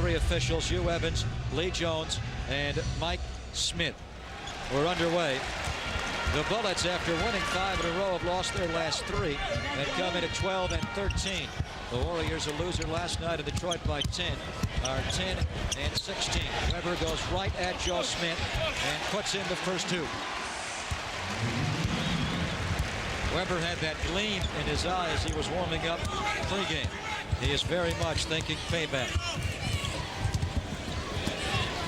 three officials, Hugh Evans, Lee Jones, and Mike Smith. We're underway. The Bullets, after winning 5 in a row, have lost their last 3 and come in at 12 and 13. The Warriors, a loser last night in Detroit by 10, are 10 and 16. Webber goes right at Joe Smith and puts in the first 2. Webber had that gleam in his eye as he was warming up pregame. He is very much thinking payback.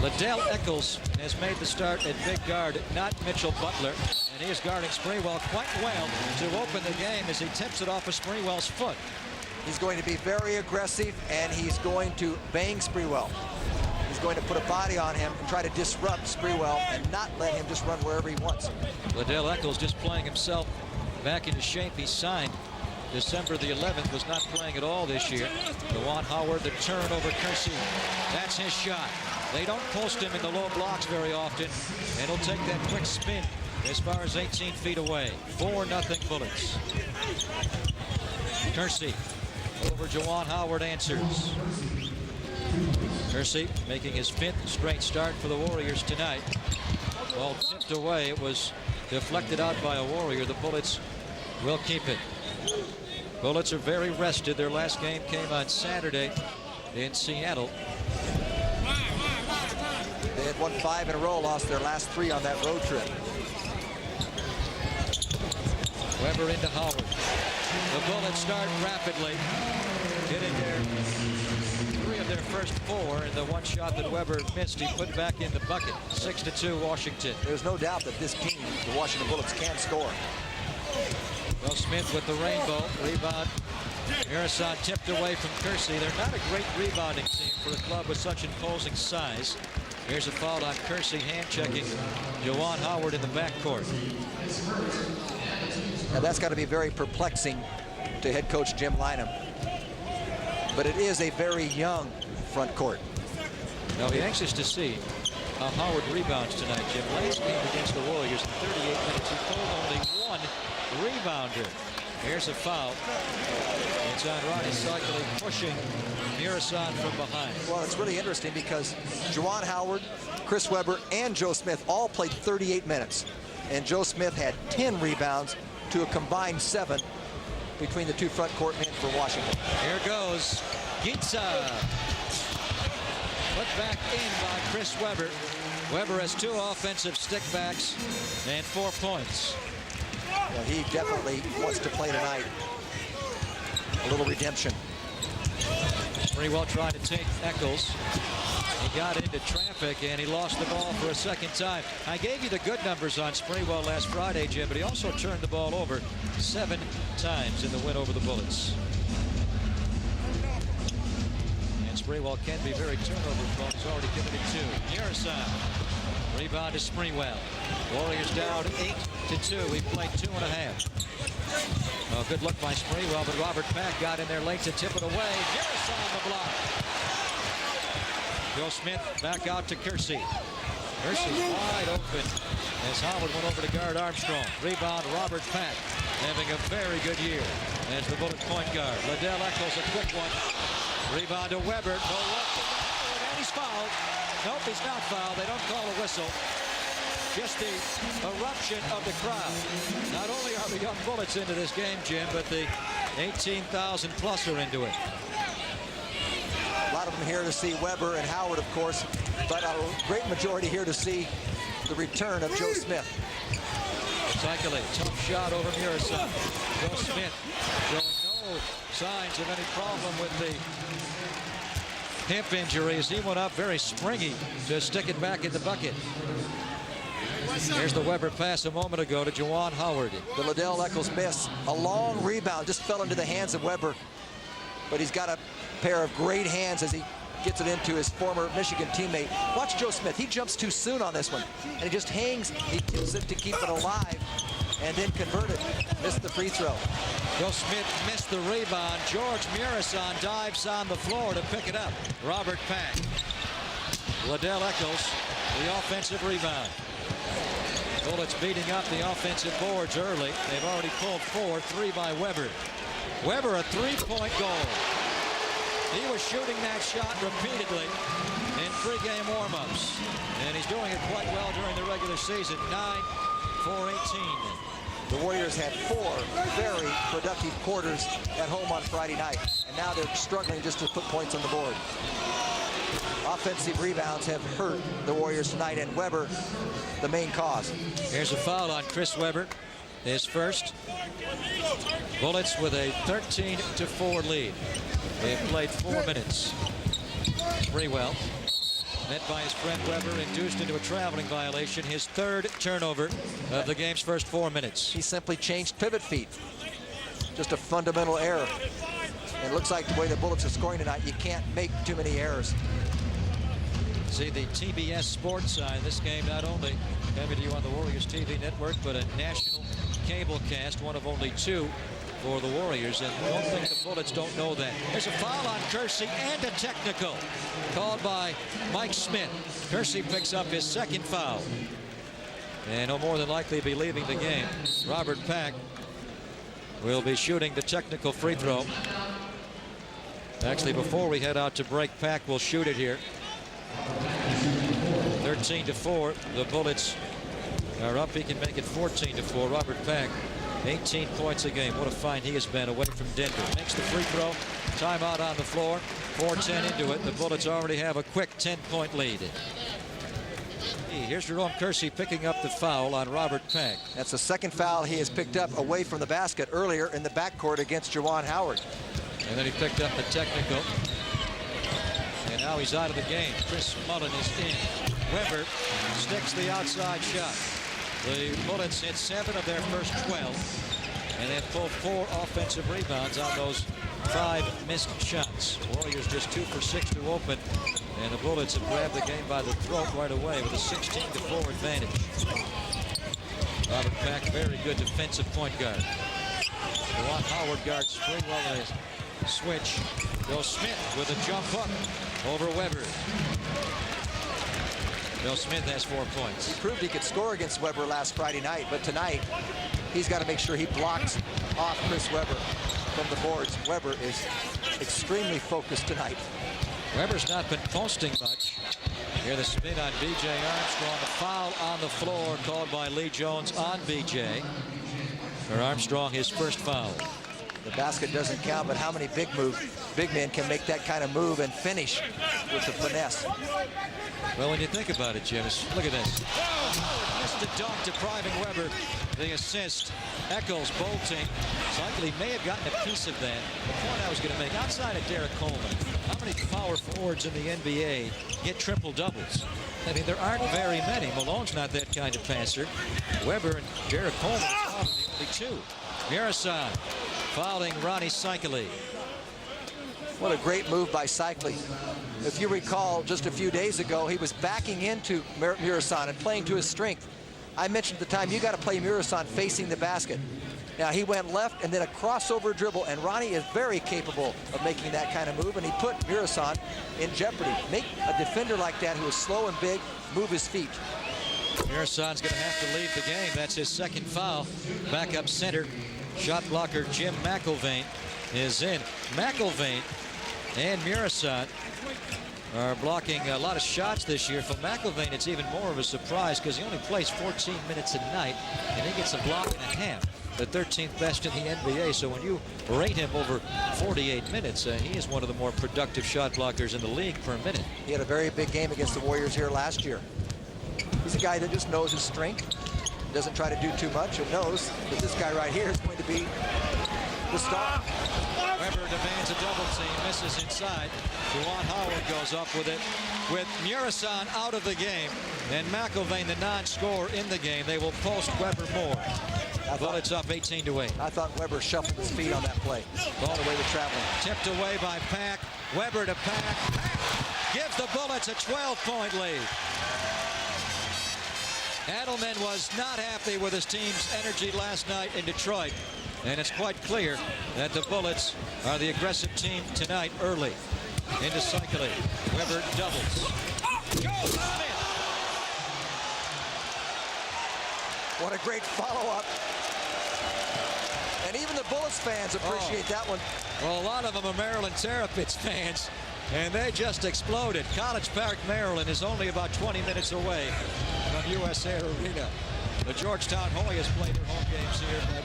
Liddell Eccles has made the start at big guard, not Mitchell Butler, and he is guarding Sprewell quite well to open the game as he tips it off of Sprewell's foot. He's going to be very aggressive, and he's going to bang Sprewell. He's going to put a body on him and try to disrupt Sprewell and not let him just run wherever he wants. Liddell Eccles just playing himself back into shape. He signed December the 11th, was not playing at all this year. Juwan Howard, the turn over Kersey. That's his shot. They don't post him in the low blocks very often, and he'll take that quick spin as far as 18 feet away. 4-0 Bullets. Kersey over Juwan Howard answers. Kersey making his 5th straight start for the Warriors tonight. Ball tipped away. It was deflected out by a Warrior. The Bullets will keep it. Bullets are very rested. Their last game came on Saturday in Seattle. They had won 5 in a row, lost their last 3 on that road trip. Webber into Howard. The Bullets start rapidly, getting their 3 of their first 4, and the one shot that Webber missed, he put back in the bucket. 6-2 Washington. There's no doubt that this team, the Washington Bullets, can score. Well, Smith with the rainbow. Rebound. Mirasan tipped away from Kersey. They're not a great rebounding team for a club with such imposing size. Here's a foul on Kersey, hand-checking Juwan Howard in the backcourt. Now that's got to be very perplexing to head coach Jim Lynam. But it is a very young front court. Now, be anxious to see how Howard rebounds tonight, Jim. Last game against the Warriors in 38 minutes, he pulled only 1 rebounder. Here's a foul. It's on Ronnie Cycling pushing Mirasan from behind. Well, it's really interesting because Juwan Howard, Chris Webber, and Joe Smith all played 38 minutes. And Joe Smith had 10 rebounds to a combined 7 between the 2 front court men for Washington. Here goes Gitza. Put back in by Chris Webber. Webber has 2 offensive stickbacks and 4 points. Well, he definitely wants to play tonight. A little redemption. Sprewell trying to take Eccles. He got into traffic and he lost the ball for a second time. I gave you the good numbers on Sprewell last Friday, Jim, but he also turned the ball over 7 times in the win over the Bullets. And Sprewell can be very turnover prone. He's already given it 2. Mirasan. Rebound to Sprewell. Warriors down 8-2. We've played 2.5. Oh, good look by Sprewell, but Robert Pack got in there late to tip it away. Mirasan on the block. Joe Smith back out to Kersey. Kersey wide open as Howard went over to guard Armstrong. Rebound Robert Pack, having a very good year as the Bullet point guard. Liddell Eccles, a quick one. Rebound to Webber. No look, and he's fouled. Nope, he's not fouled. They don't call a whistle. Just the eruption of the crowd. Not only are the young Bullets into this game, Jim, but the 18,000 plus are into it. A lot of them here to see Webber and Howard, of course, but a great majority here to see the return of Joe Smith. Cycling, tough shot over Mirasan. Joe Smith showing no signs of any problem with the hip injury as he went up very springy to stick it back in the bucket. Here's the Webber pass a moment ago to Juwan Howard. The Liddell Eccles miss. A long rebound just fell into the hands of Webber, but he's got a pair of great hands as he gets it into his former Michigan teammate. Watch Joe Smith. He jumps too soon on this one, and he just hangs. He tips it to keep it alive and then convert it. Missed the free throw. Joe Smith missed the rebound. George Mirasan dives on the floor to pick it up. Robert Pack. Liddell Eccles, the offensive rebound. Bullets beating up the offensive boards early. They've already pulled 4, 3 by Webber. Webber, a 3-point goal. He was shooting that shot repeatedly in pregame warm-ups, and he's doing it quite well during the regular season. 9 for 18. The Warriors had 4 very productive quarters at home on Friday night, and now they're struggling just to put points on the board. Offensive rebounds have hurt the Warriors tonight, and Webber, the main cause. Here's a foul on Chris Webber, his first. Bullets with a 13-4 lead. They've played 4 minutes. Sprewell, met by his friend Webber, induced into a traveling violation, his 3rd turnover of the game's first 4 minutes. He simply changed pivot feet. Just a fundamental error. And it looks like the way the Bullets are scoring tonight, you can't make too many errors. See the TBS Sports side. This game not only coming to you on the Warriors TV network, but a national cable cast, one of only 2 for the Warriors, and don't think the Bullets don't know that. There's a foul on Kersey and a technical called by Mike Smith. Kersey picks up his 2nd foul, and he'll more than likely be leaving the game. Robert Pack will be shooting the technical free throw. Actually, before we head out to break, Pack will shoot it here. 13-4. The Bullets are up. He can make it 14-4. Robert Pack, 18 points a game. What a find he has been away from Denver. Makes the free throw. Timeout on the floor. 4:10 into it. The Bullets already have a quick 10-point lead. Here's Jerome Kersey picking up the foul on Robert Pack. That's the 2nd foul he has picked up away from the basket earlier in the backcourt against Juwan Howard. And then he picked up the technical. And now he's out of the game. Chris Mullen is in. Webber sticks the outside shot. The Bullets hit 7 of their first 12, and they've pulled 4 offensive rebounds on those 5 missed shots. Warriors just 2 for 6 to open, and the Bullets have grabbed the game by the throat right away with a 16-4 advantage. Robert Pack, very good defensive point guard. Juwan Howard guards Sprewell in a switch. Bill Smith with a jump up over Webber. Bill Smith has 4 points. He proved he could score against Webber last Friday night, but tonight he's got to make sure he blocks off Chris Webber from the boards. Webber is extremely focused tonight. Webber's not been posting much. Here the spin on B.J. Armstrong. A foul on the floor called by Lee Jones on B.J. For Armstrong, his first foul. The basket doesn't count, but how many big men can make that kind of move and finish with the finesse? Well, when you think about it, Jim, look at this. Missed a dunk, depriving Webber the assist. Eccles bolting. Cycli may have gotten a piece of that. The point I was going to make, outside of Derek Coleman, how many power forwards in the NBA get triple doubles? I mean, there aren't very many. Malone's not that kind of passer. Webber and Derek Coleman are the only 2. Murison fouling Rony Cycli. What a great move by Cycli. If you recall, just a few days ago, he was backing into Murison and playing to his strength. I mentioned at the time, you got to play Murison facing the basket. Now, he went left and then a crossover dribble, and Rony is very capable of making that kind of move, and he put Murison in jeopardy. Make a defender like that who is slow and big move his feet. Murison's going to have to leave the game. That's his 2nd foul. Backup center, shot blocker Jim McIlvaine is in. McIlvaine and Murison are blocking a lot of shots this year. For McIlvaine, it's even more of a surprise because he only plays 14 minutes a night, and he gets a block and a half, the 13th best in the NBA. So when you rate him over 48 minutes, he is one of the more productive shot blockers in the league per minute. He had a very big game against the Warriors here last year. He's a guy that just knows his strength, doesn't try to do too much, and knows that this guy right here is going to be the star. Webber demands a double team, misses inside. Juwan Howard goes up with it. With Murison out of the game and McIlvaine the non-scorer in the game, they will post Webber more. Bullets up 18-8. I thought Webber shuffled his feet on that play. Ball away to traveling. Tipped away by Pack. Webber to Pack. Gives the Bullets a 12-point lead. Adelman was not happy with his team's energy last night in Detroit. And it's quite clear that the Bullets are the aggressive team tonight early. Into Cycli. Webber doubles. What a great follow-up. And even the the Bullets fans appreciate that one. Well, a lot of them are Maryland Terrapins fans, and they just exploded. College Park, Maryland is only about 20 minutes away from US Air Arena. The Georgetown Hoyas play their home games here, but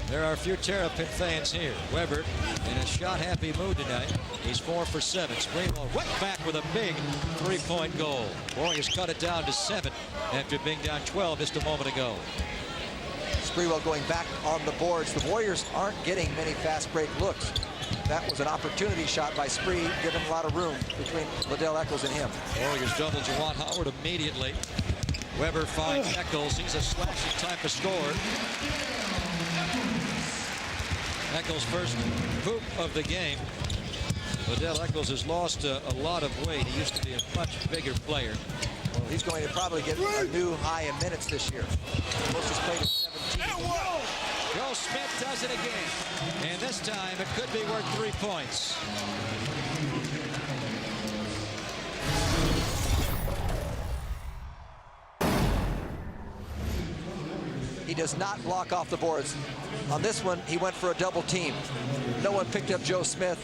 there are a few Terrapin fans here. Weber in a shot-happy mood tonight. He's 4 for 7. Sprewell right back with a big three-point goal. Warriors cut it down to 7 after being down 12 just a moment ago. Sprewell going back on the boards. The Warriors aren't getting many fast break looks. That was an opportunity shot by Spree, giving a lot of room between Liddell Eccles and him. Warriors double Juwan Howard immediately. Weber finds Eccles. He's a slashing type of scorer. Eccles' first hoop of the game. Liddell Eccles has lost a lot of weight. He used to be a much bigger player. Well, he's going to probably get a new high in minutes this year. Most has played at 17. Joe Smith does it again. And this time it could be worth 3 points. He does not block off the boards. On this one, he went for a double team. No one picked up Joe Smith,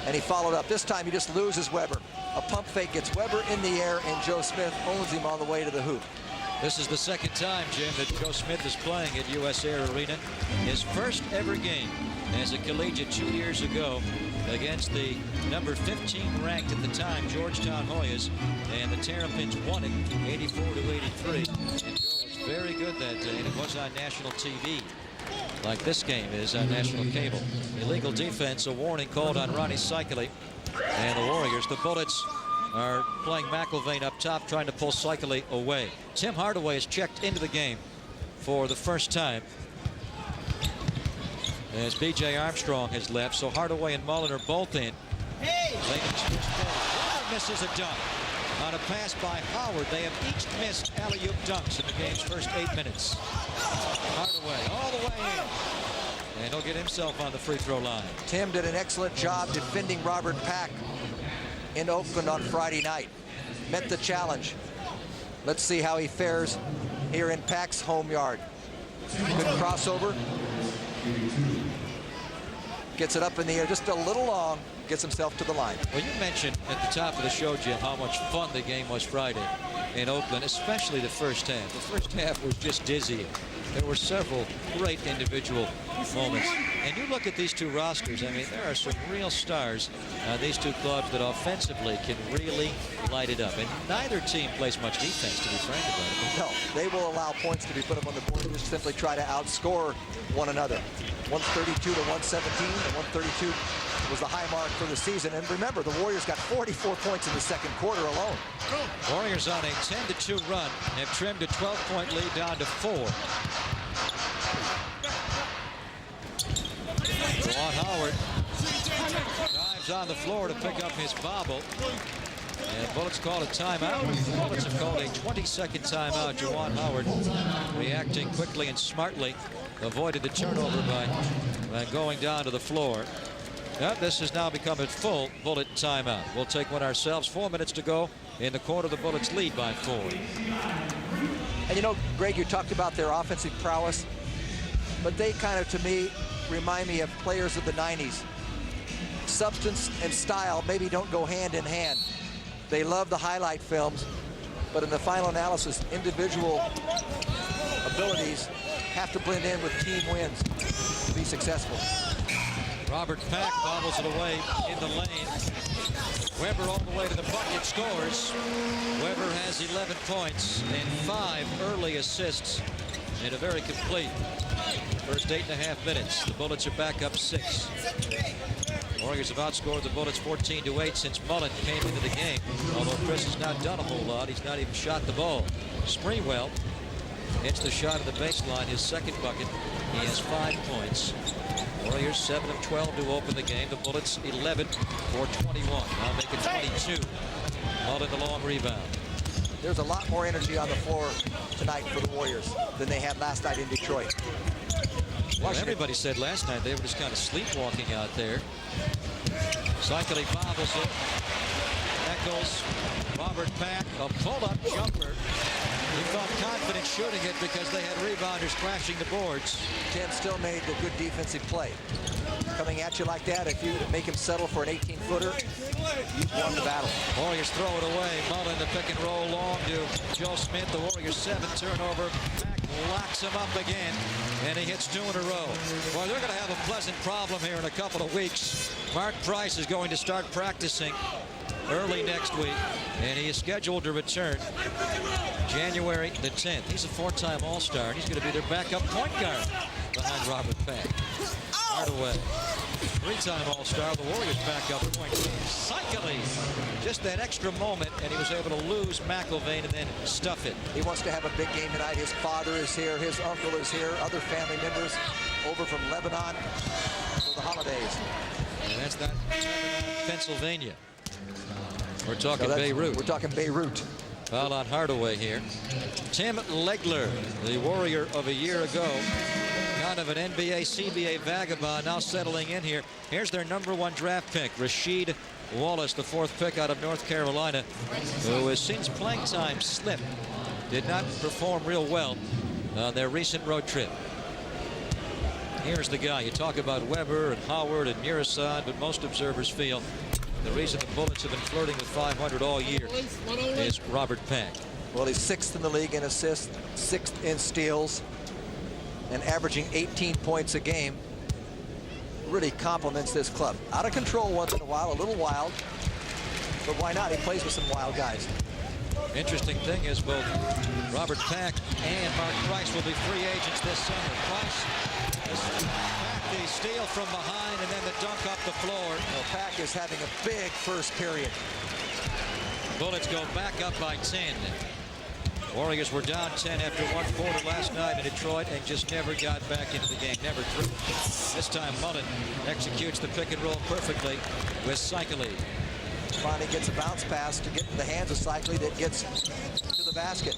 and he followed up. This time, he just loses Weber. A pump fake gets Weber in the air, and Joe Smith owns him on the way to the hoop. This is the second time, Jim, that Joe Smith is playing at US Air Arena. His first ever game as a collegiate 2 years ago against the number 15 ranked at the time Georgetown Hoyas, and the Terrapins won it 84-83. And Joe was very good that day, and it was on national TV, like this game is on national cable. Illegal defense, a warning called on Ronnie Cycli and the Warriors. The Bullets are playing McIlvain up top, trying to pull Cycli away. Tim Hardaway has checked into the game for the first time as B.J. Armstrong has left, so Hardaway and Mullen are both in. Howard misses a dunk on a pass by Howard. They have each missed alley-oop dunks in the game's first 8 minutes. Hardaway all the way in, and he'll get himself on the free throw line. Tim did an excellent job defending Robert Pack in Oakland on Friday night. Met the challenge. Let's see how he fares here in Pack's home yard. Good crossover. Gets it up in the air just a little long. Gets himself to the line. Well, you mentioned at the top of the show, Jim, how much fun the game was Friday in Oakland, especially the first half. The first half was just dizzying. There were several great individual moments. And you look at these two rosters, I mean, there are some real stars on these two clubs that offensively can really light it up. And neither team plays much defense, to be frank about it. No, they will allow points to be put up on the board and just simply try to outscore one another. 132 to 117, and 132 was the high mark for the season. And remember, the Warriors got 44 points in the second quarter alone. Warriors on a 10-2 run have trimmed a 12-point lead down to 4. Juwan Howard dives on the floor to pick up his bobble. And Bullets call a timeout. The Bullets have called a 20-second timeout. Juwan Howard reacting quickly and smartly. Avoided the turnover by going down to the floor. Now, this has now become a full Bullet timeout. We'll take one ourselves. 4 minutes to go in the quarter. The Bullets lead by 4. And you know, Greg, you talked about their offensive prowess, but they kind of, to me, remind me of players of the 90s. Substance and style maybe don't go hand in hand. They love the highlight films, but in the final analysis, individual abilities have to blend in with team wins to be successful. Robert Pack bobbles it away in the lane. Weber all the way to the bucket, scores. Weber has 11 points and 5 early assists in a very complete first 8.5 minutes. The Bullets are back up 6. Warriors have outscored the Bullets 14-8 since Mullen came into the game. Although Chris has not done a whole lot, he's not even shot the ball. Sprewell hits the shot at the baseline, his second bucket. He has 5 points. Warriors 7 of 12 to open the game. The Bullets 11 for 21. Now make it 22. Mullen the long rebound. There's a lot more energy on the floor tonight for the Warriors than they had last night in Detroit. Well, everybody said last night they were just kind of sleepwalking out there. Cycli bobbles it. Eccles, Robert Pack, a pull-up jumper. He felt confident shooting it because they had rebounders crashing the boards. Tim still made the good defensive play. Coming at you like that, if you make him settle for an 18-footer, you've won the battle. Warriors throw it away. Mullen the pick and roll long to Joe Smith. The Warriors 7th turnover. Mack locks him up again, and he hits 2 in a row. Well, they're going to have a pleasant problem here in a couple of weeks. Mark Price is going to start practicing early next week, and he is scheduled to return January the 10th. He's a 4-time All-Star, and he's going to be their backup point guard behind Robert Pack. Hardaway, 3-time All-Star, the Warriors backup point guard. Cycling, just that extra moment, and he was able to lose McIlvaine and then stuff it. He wants to have a big game tonight. His father is here, his uncle is here, other family members over from Lebanon for the holidays. And that's not Pennsylvania. We're talking Beirut. We're talking Beirut. Foul on Hardaway here. Tim Legler, the Warrior of a year ago. Kind of an NBA, CBA vagabond, now settling in here. Here's their #1 draft pick, Rasheed Wallace, the 4th pick out of North Carolina, who has since playing time slip. Did not perform real well on their recent road trip. Here's the guy. You talk about Weber and Howard and Murasad, but most observers feel the reason the Bullets have been flirting with 500 all year is Robert Pack. Well, he's 6th in the league in assists, 6th in steals, and averaging 18 points a game. Really compliments this club. Out of control once in a while, a little wild, but why not? He plays with some wild guys. Interesting thing is both Robert Pack and Mark Price will be free agents this summer. Price has Pack the steal from behind and then the dunk up the floor. Well, Pack is having a big first period. Bullets go back up by 10. Warriors were down 10 after 1 quarter last night in Detroit and just never got back into the game, never through. This time Mullen executes the pick and roll perfectly with Cycli. Finally gets a bounce pass to get in the hands of Cycli that gets to the basket.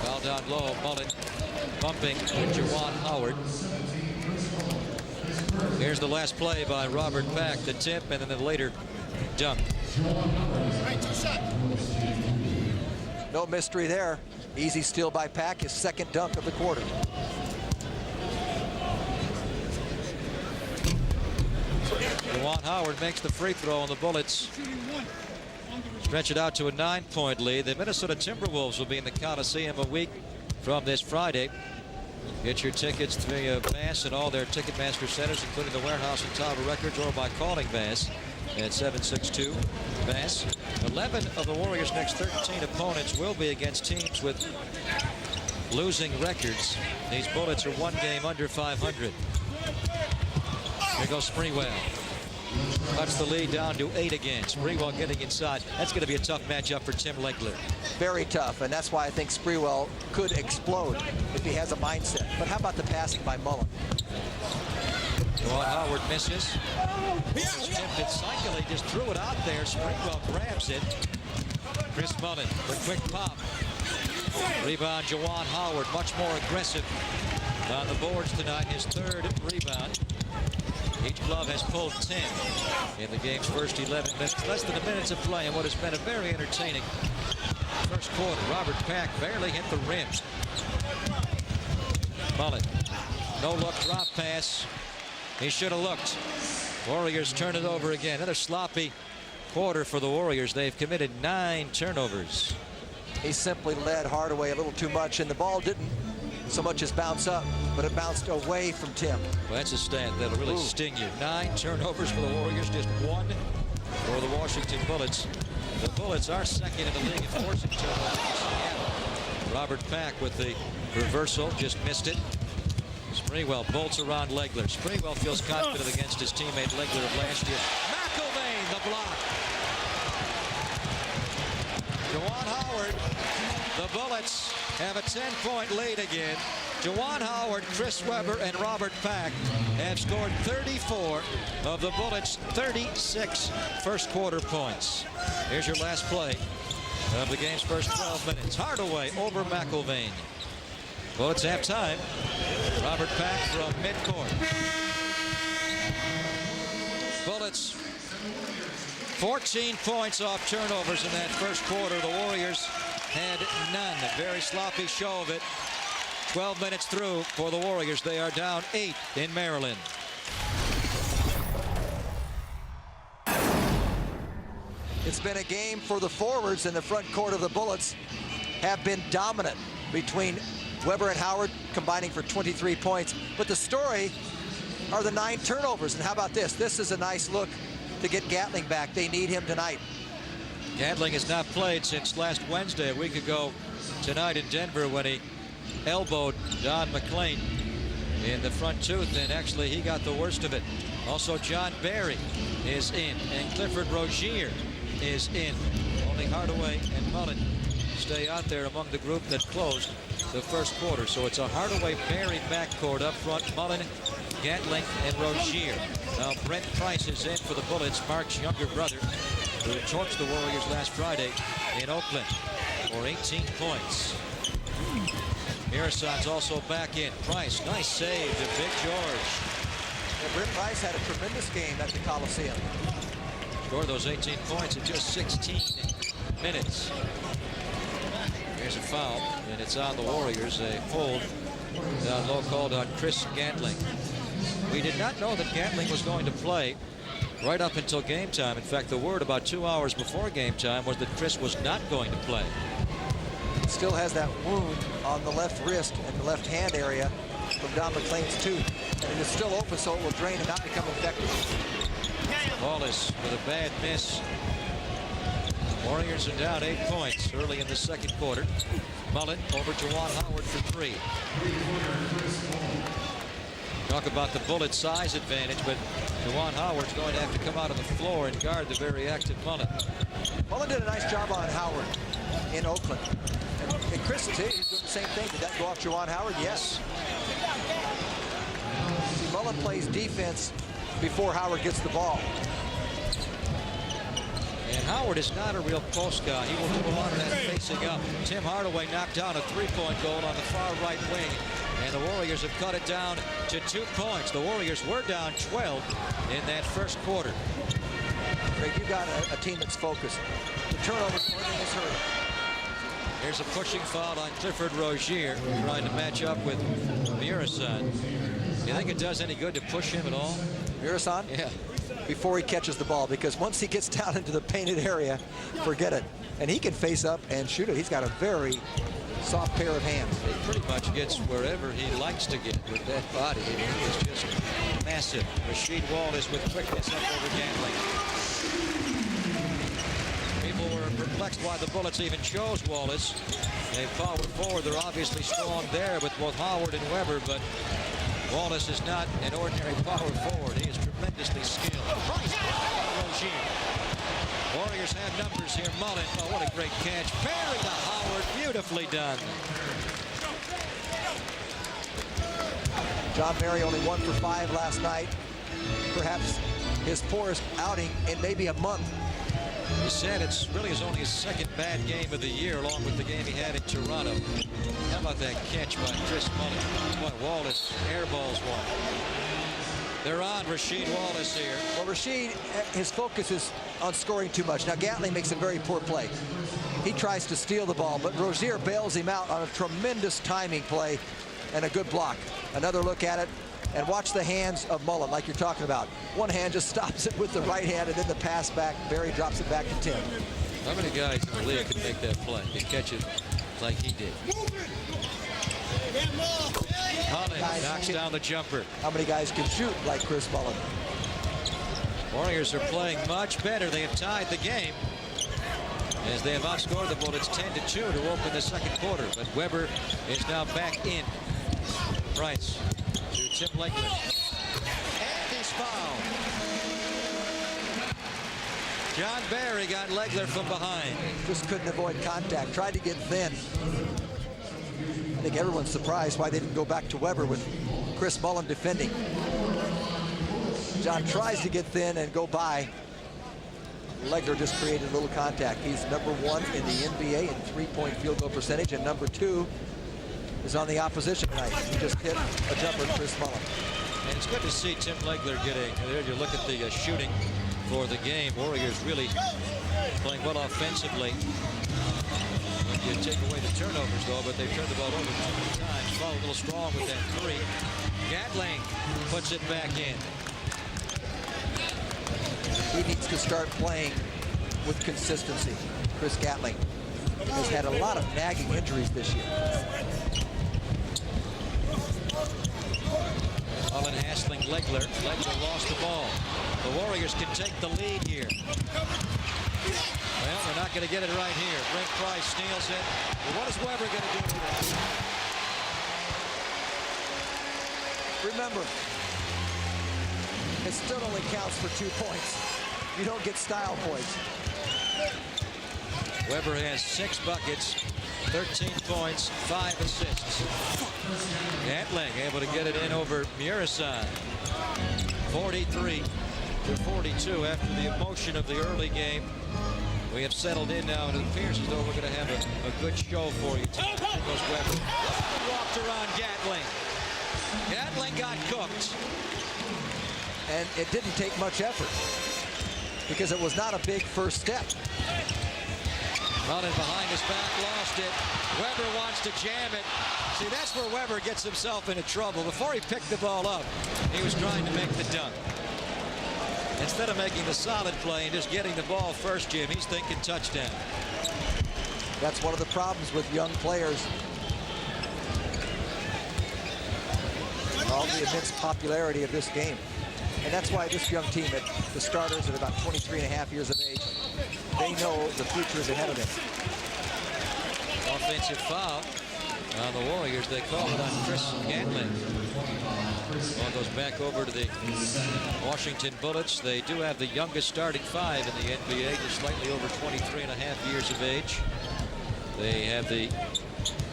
Foul down low, Mullen bumping Juwan Howard. Here's the last play by Robert Pack, the tip and then the later dunk. No mystery there. Easy steal by Pack, his 2nd dunk of the quarter. Juwan Howard makes the free throw and the Bullets stretch it out to a 9-point lead. The Minnesota Timberwolves will be in the Coliseum a week from this Friday. Get your tickets via Bass and all their Ticketmaster centers, including the Warehouse and Tower Records, or by calling Bass at 762-BASS. 11 of the Warriors' next 13 opponents will be against teams with losing records. These Bullets are 1 game under 500. Here goes Sprewell. Cuts the lead down to 8 again. Sprewell getting inside. That's going to be a tough matchup for Tim Legler. Very tough, and that's why I think Sprewell could explode if he has a mindset. But how about the passing by Mullen? Juwan Howard misses. Tipped Cycle, he just threw it out there. Sprewell grabs it. Chris Mullen, the quick pop. Rebound, Juwan Howard, much more aggressive on the boards tonight. His 3rd rebound. Each glove has pulled 10 in the game's first 11 minutes. Less than a minute to play in what has been a very entertaining first quarter. Robert Pack barely hit the rim. Mullen, no look drop pass. He should have looked. Warriors turn it over again. Another sloppy quarter for the Warriors. They've committed 9 turnovers. He simply led Hardaway a little too much, and the ball didn't so much as bounce up, but it bounced away from Tim. Well, that's a stat that'll really sting you. 9 turnovers for the Warriors, just 1 for the Washington Bullets. The Bullets are 2nd in the league in forcing turnovers. Robert Pack with the reversal, just missed it. Sprewell bolts around Legler. Sprewell feels confident against his teammate Legler of last year. McIlvaine, the block. Juwan Howard, the Bullets have a 10-point lead again. Juwan Howard, Chris Webber, and Robert Pack have scored 34 of the Bullets' 36 first quarter points. Here's your last play of the game's first 12 minutes. Hardaway over McIlvaine. Well, it's halftime. Robert Pack from midcourt. Bullets 14 points off turnovers in that first quarter. The Warriors had none. A very sloppy show of it. 12 minutes through for the Warriors. They are down 8 in Maryland. It's been a game for the forwards, and the front court of the Bullets have been dominant between Webber and Howard combining for 23 points. But the story are the 9 turnovers. And how about this? This is a nice look to get Gatling back. They need him tonight. Gatling has not played since last Wednesday, a week ago tonight in Denver, when he elbowed Don McLean in the front tooth, and actually he got the worst of it. Also, John Barry is in, and Clifford Rozier is in. Only Hardaway and Mullen stay out there among the group that closed the first quarter. So it's a Hardaway-Barry backcourt up front. Mullen, Gatling, and Rozier. Now Brent Price is in for the Bullets, Mark's younger brother, who torched the Warriors last Friday in Oakland for 18 points. Mirason's also back in. Price, nice save to Big George. Well, Brent Price had a tremendous game at the Coliseum. Scored those 18 points in just 16 minutes. Here's a foul, and it's on the Warriors. A hold down low called on Chris Gatling. We did not know that Gatling was going to play right up until game time. In fact, the word about 2 hours before game time was that Chris was not going to play. Still has that wound on the left wrist and the left hand area from Don McLean's tooth. And it is still open, so it will drain and not become infected. Wallace with a bad miss. Warriors are down 8 points early in the second quarter. Mullen over to Juwan Howard for 3. Talk about the Bullet size advantage, but Juwan Howard's going to have to come out on the floor and guard the very active Mullen. Mullen did a nice job on Howard in Oakland. And Chris is here, he's doing the same thing. Did that go off Juwan Howard? Yes. See, Mullen plays defense before Howard gets the ball. And Howard is not a real post guy. He will do a lot of that facing up. Tim Hardaway knocked down a 3-point goal on the far right wing, and the Warriors have cut it down to 2 points. The Warriors were down 12 in that first quarter. Greg, you got a team that's focused. The turnovers more than is hurt. Here's a pushing foul on Clifford Rozier, trying to match up with Mirason. Do you think it does any good to push him at all? Mirason? Yeah. Before he catches the ball, because once he gets down into the painted area, forget it. And he can face up and shoot it. He's got a very soft pair of hands. He pretty much gets wherever he likes to get with that body. He is just massive. Rasheed Wallace with quickness up over Gatling. People were perplexed why the Bullets even chose Wallace. They powered forward. They're obviously strong there with both Howard and Webber, but Wallace is not an ordinary power forward. He is tremendously skilled. Rozier. Warriors have numbers here. Mullen, oh, what a great catch. Barry to Howard, beautifully done. John Barry only 1 for 5 last night. Perhaps his poorest outing in maybe a month. He said it's really only his second bad game of the year, along with the game he had in Toronto. How about that catch by Chris Mullen? Boy, Wallace airballs one. They're on Rasheed Wallace here. Well, Rasheed, his focus is on scoring too much. Now, Gatling makes a very poor play. He tries to steal the ball, but Rozier bails him out on a tremendous timing play and a good block. Another look at it, and watch the hands of Mullen, like you're talking about. One hand just stops it with the right hand, and then the pass back. Barry drops it back to Tim. How many guys in the league can make that play? Can catch it like he did? Mullen knocks down the jumper. How many guys can shoot like Chris Mullen? Warriors are playing much better. They have tied the game as they have outscored the Bullets 10-2 to open the second quarter. But Webber is now back in. Price to Tim Legler. And he's fouled. John Barry got Legler from behind. Just couldn't avoid contact. Tried to get thin. I think everyone's surprised why they didn't go back to Webber with Chris Mullen defending. John tries to get thin and go by. Legler just created a little contact. He's number 1 in the NBA in 3-point field goal percentage, and number 2 is on the opposition tonight. He just hit a jumper, Chris Mullen. And it's good to see Tim Legler getting, there you look at the shooting for the game. Warriors really playing well offensively. When you take away the turnovers, though, but they've turned the ball over too many times. Foul a little strong with that three. Gatling puts it back in. He needs to start playing with consistency. Chris Gatling has had a lot of nagging injuries this year. Mullen hassling Legler. Legler lost the ball. The Warriors can take the lead here. Well, they're not going to get it right here. Brent Price steals it. Well, what is Weber going to do with it? Remember, it still only counts for 2 points. You don't get style points. Weber has 6 buckets, 13 points, 5 assists. Gatling able to get it in over Murison. 43-42 after the emotion of the early game. We have settled in now, and it appears as though we're going to have a good show for you. Here goes Weber. Walked around Gatling. Gatling got cooked. And it didn't take much effort because it was not a big first step. Mullen behind his back, lost it. Weber wants to jam it. See, that's where Weber gets himself into trouble. Before he picked the ball up, he was trying to make the dunk. Instead of making the solid play and just getting the ball first, Jim, he's thinking touchdown. That's one of the problems with young players. All the immense popularity of this game. And that's why this young team, the starters at about 23 and a half years of age, they know the future is ahead of them. Offensive foul on the Warriors. They call it on Chris Gatling. Ball goes back over to the Washington Bullets. They do have the youngest starting 5 in the NBA, just slightly over 23 and a half years of age. They have the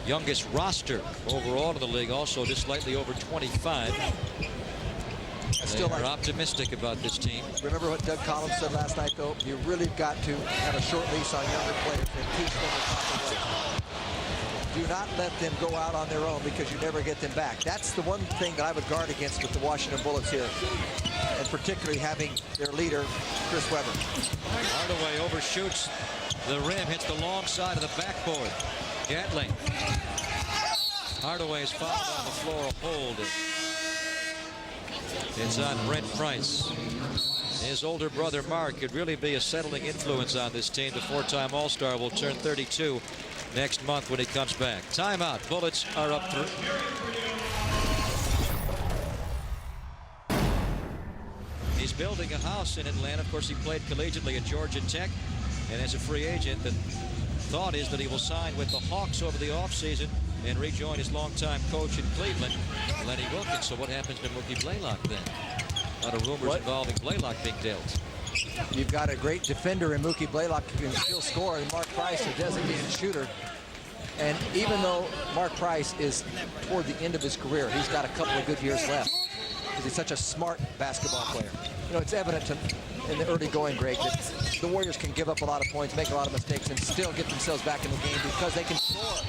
youngest roster overall in the league, also just slightly over 25. They are optimistic about this team. Remember what Doug Collins said last night, though? You really got to have a short leash on younger players and teach them the proper way. Do not let them go out on their own because you never get them back. That's the one thing that I would guard against with the Washington Bullets here, and particularly having their leader, Chris Weber. Hardaway overshoots the rim, hits the long side of the backboard. Gatling. Hardaway is fouled on the floor, a hold. It's on Brent Price. His older brother Mark could really be a settling influence on this team. The 4-time All-Star will turn 32 next month when he comes back. Timeout. Bullets are up 3. He's building a house in Atlanta. Of course, he played collegiately at Georgia Tech, and as a free agent, the thought is that he will sign with the Hawks over the offseason and rejoin his longtime coach in Cleveland, Lenny Wilkens. So what happens to Mookie Blaylock then? A lot of rumors involving Blaylock being dealt. You've got a great defender in Mookie Blaylock who can still score, and Mark Price, a designated shooter. And even though Mark Price is toward the end of his career, he's got a couple of good years left because he's such a smart basketball player. You know, it's evident in the early going, Greg, that the Warriors can give up a lot of points, make a lot of mistakes, and still get themselves back in the game because they can score.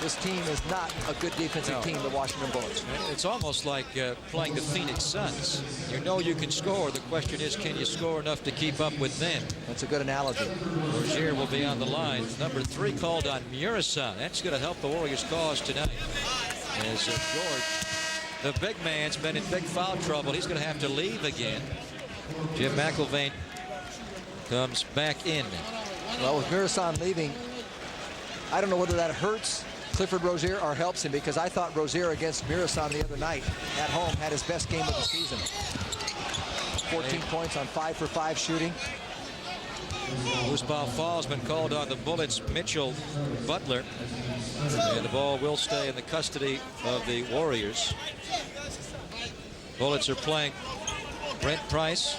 This team is not a good defensive team, the Washington Bullets. It's almost like playing the Phoenix Suns. You know you can score. The question is, can you score enough to keep up with them? That's a good analogy. Rozier will be on the line. Number 3 called on Murison. That's going to help the Warriors' cause tonight. As George, the big man's been in big foul trouble. He's going to have to leave again. Jim McIlvaine comes back in. Well, with Murison leaving, I don't know whether that hurts Clifford Rozier or helps him, because I thought Rozier against Murison the other night at home had his best game of the season. 14 points on 5 for 5 shooting. Loose ball foul's been called on the Bullets, Mitchell Butler. And the ball will stay in the custody of the Warriors. Bullets are playing Brent Price,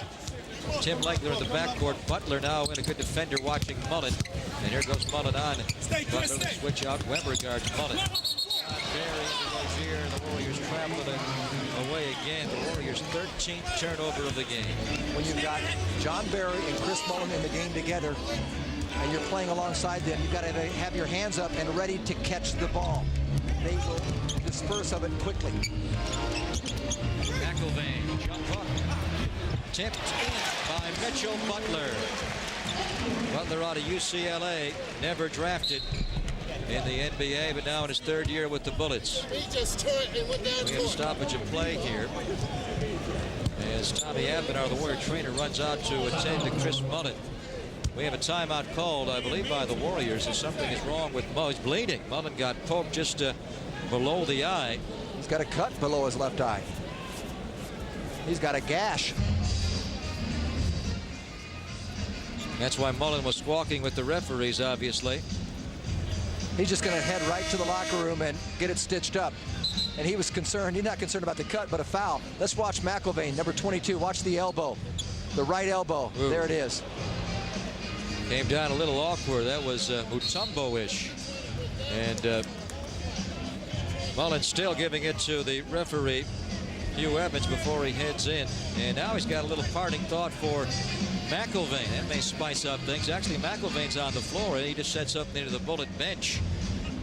Tim Legler in the backcourt. Butler now in a good defender watching Mullen. And here goes Mullen on. Butler will switch out. Weber guards Mullen. Barry into Rozier, and the Warriors traveling away again. The Warriors' 13th turnover of the game. When you've got John Barry and Chris Mullen in the game together, and you're playing alongside them, you've got to have your hands up and ready to catch the ball. They will disperse of it quickly. McIlvaine, jump hook. Tipped in by Mitchell Butler. Butler out of UCLA, never drafted in the NBA, but now in his third year with the Bullets. He just took and went down We have a stoppage of play here as Tommy Abner, the Warrior trainer, runs out to attend to Chris Mullen. We have a timeout called, I believe, by the Warriors as something is wrong with Mullen. He's bleeding. Mullen got poked just below the eye. He's got a cut below his left eye. He's got a gash. That's why Mullen was squawking with the referees, obviously. He's just going to head right to the locker room and get it stitched up. And he was concerned. He's not concerned about the cut, but a foul. Let's watch McIlvaine, number 22. Watch the elbow, the right elbow. Ooh. There it is. Came down a little awkward. That was Mutombo-ish. And Mullen still giving it to the referee, Hugh Evans, before he heads in. And now he's got a little parting thought for McIlvaine. That may spice up things. Actually, McIlvaine's on the floor, and he just sets up into the Bullet bench.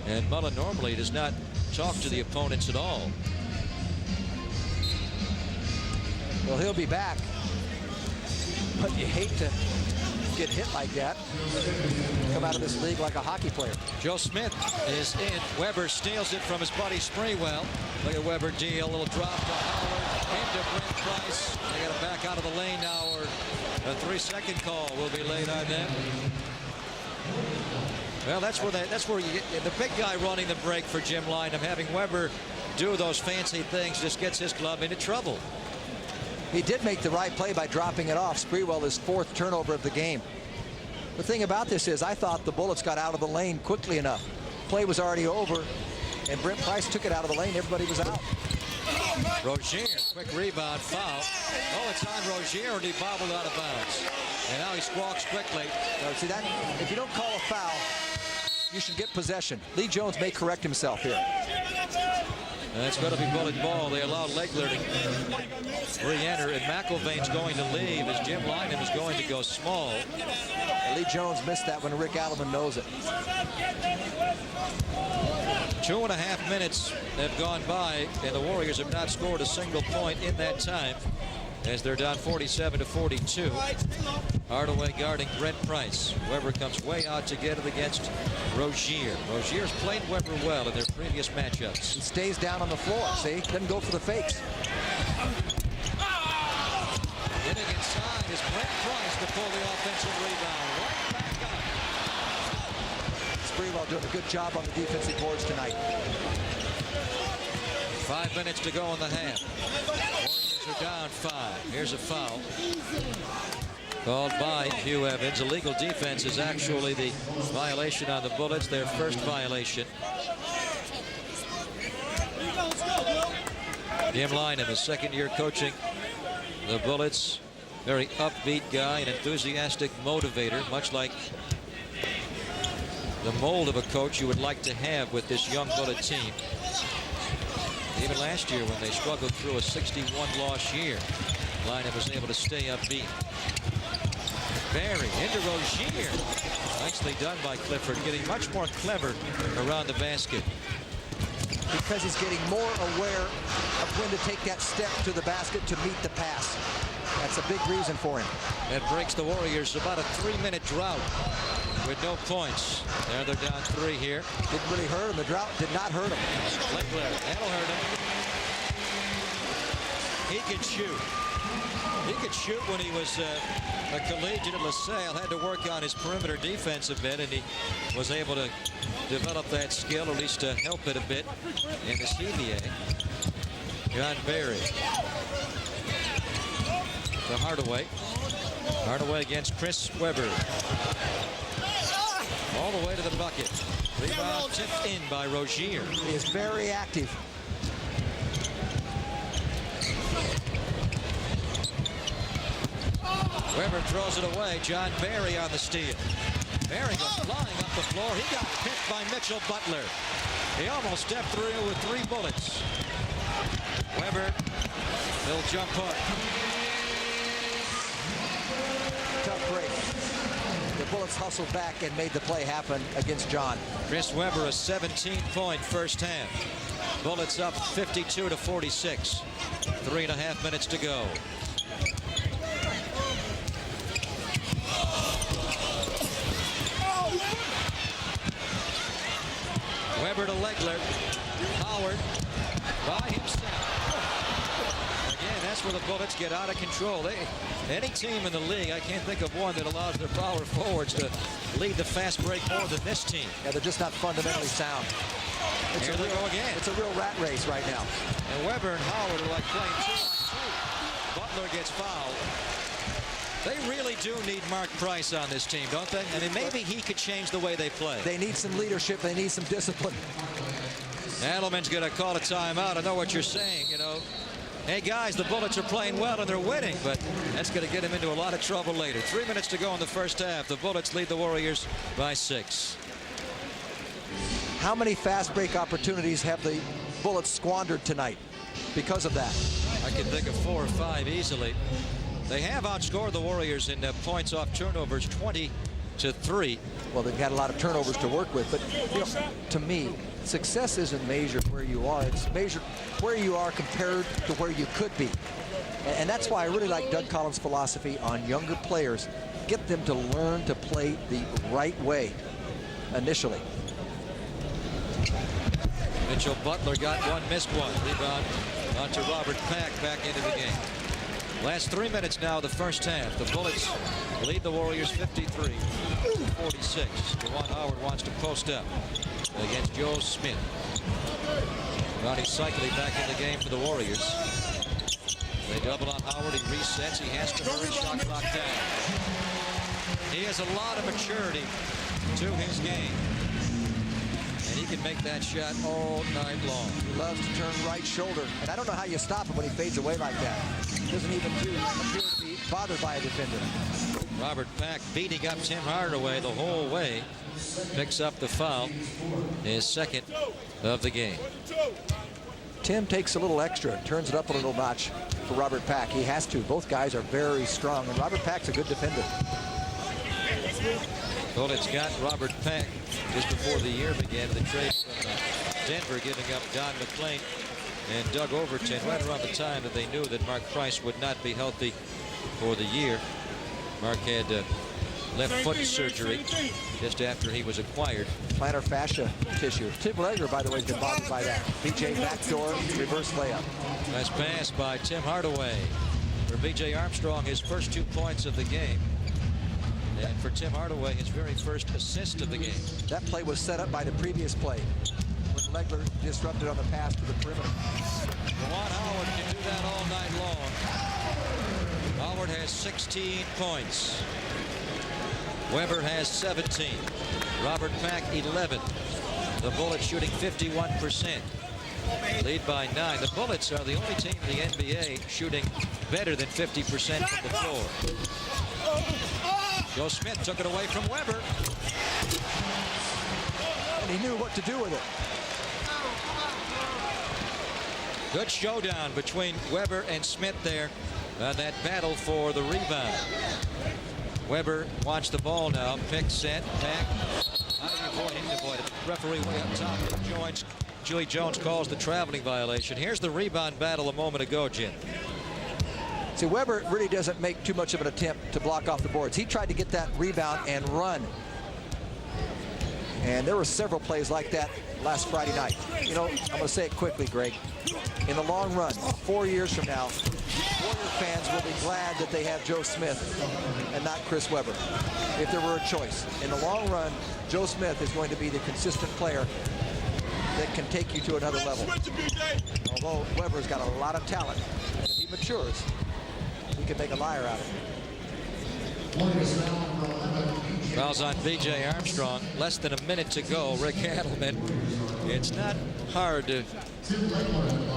And Mullen normally does not talk to the opponents at all. Well, he'll be back. But you hate to get hit like that. Come out of this league like a hockey player. Joe Smith is in. Weber steals it from his buddy Sprewell. Look at Weber deal. A little drop to Howard. Into Brent Price. They got it back out of the lane now. Or a 3-second call will be laid on them. Well, that's where you get the big guy running the break for Jim Lynam. Having Weber do those fancy things just gets his club into trouble. He did make the right play by dropping it off. Sprewell, his 4th turnover of the game. The thing about this is I thought the Bullets got out of the lane quickly enough. Play was already over, and Brent Price took it out of the lane. Everybody was out. Rozier, quick rebound, foul. Oh, it's on Rozier, and he bobbled out of bounds. And now he squawks quickly. Now, see that? If you don't call a foul, you should get possession. Lee Jones may correct himself here. And it's going to be Bullet ball. They allow Legler to re-enter, and McIlvaine's going to leave as Jim Lynam is going to go small. Lee Jones missed that when Rick Allen knows it. 2.5 minutes have gone by, and the Warriors have not scored a single point in that time as they're down 47-42. Hardaway guarding Brent Price. Weber comes way out to get it against Rozier. Rozier's played Weber well in their previous matchups. He stays down on the floor, see? Doesn't go for the fakes. Hitting inside is Brent Price to pull the offensive rebound. Right back up. Sprewell doing a good job on the defensive boards tonight. 5 minutes to go in the half. Warriors are down 5. Here's a foul called by Hugh Evans. Illegal defense is actually the violation on the Bullets, their first violation. Jim Lynam, his 2nd year coaching the Bullets. Very upbeat guy, an enthusiastic motivator, much like the mold of a coach you would like to have with this young Bullet team. Even last year when they struggled through a 61-loss year, Lynam was able to stay upbeat. Barry into Rozier. Nicely done by Clifford, getting much more clever around the basket. Because he's getting more aware of when to take that step to the basket to meet the pass. That's a big reason for him. That breaks the Warriors about a 3-minute drought with no points. There they're down 3 here. Didn't really hurt him. The drought did not hurt him. Legler, that'll hurt him. He can shoot. He could shoot when he was a collegiate at LaSalle. Had to work on his perimeter defense a bit, and he was able to develop that skill, or at least to help it a bit in the CBA. John Barry to Hardaway. Hardaway against Chris Weber. All the way to the bucket. Rebound tipped in by Rozier. He is very active. Weber throws it away. John Barry on the steal. Barry goes flying up the floor. He got picked by Mitchell Butler. He almost stepped through with 3 bullets. Weber, he'll jump hook. Tough break. The Bullets hustled back and made the play happen against John. Chris Weber, a 17-point first half. Bullets up 52-46. 3.5 minutes to go. Weber to Legler. Howard by himself. Again, that's where the Bullets get out of control. Any team in the league, I can't think of one that allows their power forwards to lead the fast break more than this team. Yeah, they're just not fundamentally sound. Here they go again. It's a real rat race right now. And Weber and Howard are like playing 2-on-2. Butler gets fouled. They really do need Mark Price on this team, don't they? I mean, maybe he could change the way they play. They need some leadership. They need some discipline. Adelman's going to call a timeout. I know what you're saying, you know. Hey, guys, the Bullets are playing well and they're winning, but that's going to get them into a lot of trouble later. 3 minutes to go in the first half. The Bullets lead the Warriors by 6. How many fast break opportunities have the Bullets squandered tonight because of that? I can think of 4 or 5 easily. They have outscored the Warriors in points off turnovers 20-3. Well, they've had a lot of turnovers to work with, but you know, to me, success isn't measured where you are. It's measured where you are compared to where you could be. And that's why I really like Doug Collins' philosophy on younger players. Get them to learn to play the right way initially. Mitchell Butler got one, missed one. Rebound onto Robert Pack back into the game. Last 3 minutes now, the first half. The Bullets lead the Warriors 53-46. Juwan Howard wants to post up against Joe Smith. Ronnie Cycli back in the game for the Warriors. They double on Howard. He resets. He has to hurry. Shot clock down. He has a lot of maturity to his game. And he can make that shot all night long. He loves to turn right shoulder. And I don't know how you stop him when he fades away like that. Doesn't even appear to be bothered by a defender. Robert Pack beating up Tim Hardaway the whole way. Picks up the foul. His second of the game. Tim takes a little extra, turns it up a little notch for Robert Pack. He has to. Both guys are very strong, and Robert Pack's a good defender. Bullets got Robert Pack just before the year began. The trade from Denver, giving up Don McClain and Doug Overton right around the time that they knew that Mark Price would not be healthy for the year. Mark had left foot surgery just after he was acquired. Plantar fascia tissue. Tim Legler, by the way, has been bothered by that. BJ backdoor, reverse layup. Nice pass by Tim Hardaway for B.J. Armstrong, his first 2 points of the game. And for Tim Hardaway, his very first assist of the game. That play was set up by the previous play when Legler disrupted on the pass to the perimeter. Juwan Howard can do that all night long. Howard has 16 points. Weber has 17. Robert Pack 11. The Bullets shooting 51%. Lead by 9. The Bullets are the only team in the NBA shooting better than 50% from the floor. Joe Smith took it away from Weber. And he knew what to do with it. Good showdown between Weber and Smith there. That battle for the rebound. Weber wants the ball now. Pick, set, back. How do you avoid it? Avoid it. Referee way up top. Julie Jones calls the traveling violation. Here's the rebound battle a moment ago, Jim. See, Weber really doesn't make too much of an attempt to block off the boards. He tried to get that rebound and run. And there were several plays like that last Friday night. You know, I'm going to say it quickly, Greg. In the long run, 4 years from now, Warrior fans will be glad that they have Joe Smith and not Chris Weber, if there were a choice. In the long run, Joe Smith is going to be the consistent player that can take you to another level. Although Weber's got a lot of talent, and if he matures, he can make a liar out of it. Fouls on B.J. Armstrong. Less than a minute to go. Rick Adelman. It's not hard to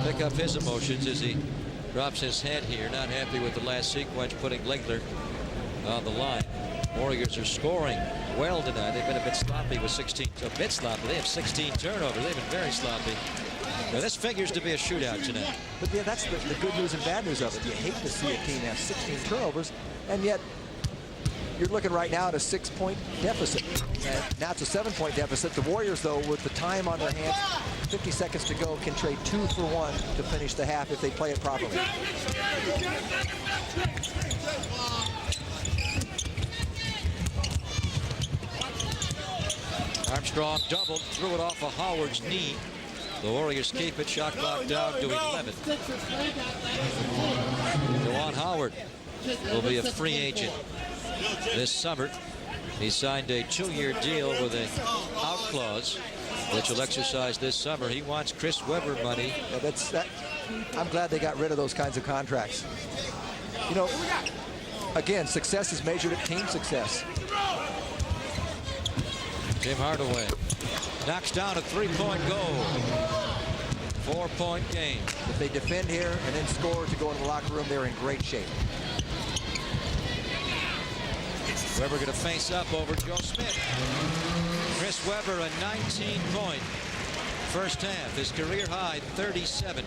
pick up his emotions as he drops his head here. Not happy with the last sequence, putting Legler on the line. Warriors are scoring well tonight. They've been a bit sloppy with 16. A bit sloppy. They have 16 turnovers. They've been very sloppy. Now, this figures to be a shootout tonight. But yeah, that's the good news and bad news of it. You hate to see a team have 16 turnovers, and yet you're looking right now at a 6-point deficit. And now it's a 7-point deficit. The Warriors, though, with the time on their hands, 50 seconds to go, can trade 2 for 1 to finish the half if they play it properly. Armstrong doubled, threw it off of Howard's knee. The Warriors keep it, shot clock down to 11. Juwan Howard will be a free agent this summer. He signed a 2-year deal with an out clause, which will exercise this summer. He wants Chris Webber money. Yeah, I'm glad they got rid of those kinds of contracts. You know, again, success is measured at team success. Tim Hardaway knocks down a 3-point goal. 4-point game. If they defend here and then score to go in the locker room, they're in great shape. Webber going to face up over Joe Smith. Chris Webber, a 19-point first half. His career high, 37.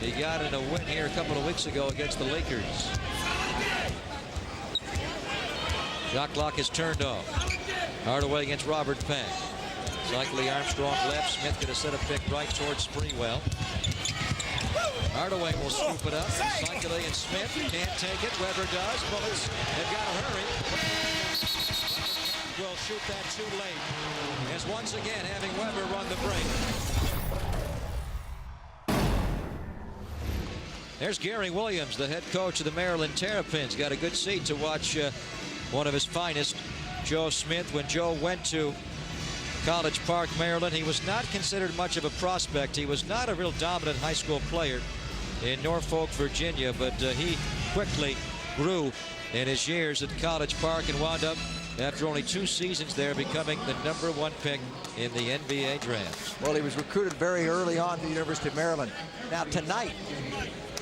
He got in a win here a couple of weeks ago against the Lakers. Shot clock is turned off. Hardaway against Robert Pack. Cycling Armstrong left. Smith going to set a pick right towards Sprewell. Hardaway will scoop it up. Cycling and Smith can't take it. Webber does. Bullets have got to hurry. Will shoot that too late. As once again having Webber run the break. There's Gary Williams, the head coach of the Maryland Terrapins. Got a good seat to watch one of his finest, Joe Smith. When Joe went to College Park, Maryland, he was not considered much of a prospect. He was not a real dominant high school player in Norfolk, Virginia, but he quickly grew in his years at College Park and wound up, after only 2 seasons there, becoming the #1 pick in the NBA draft. Well, he was recruited very early on to the University of Maryland. Now, tonight,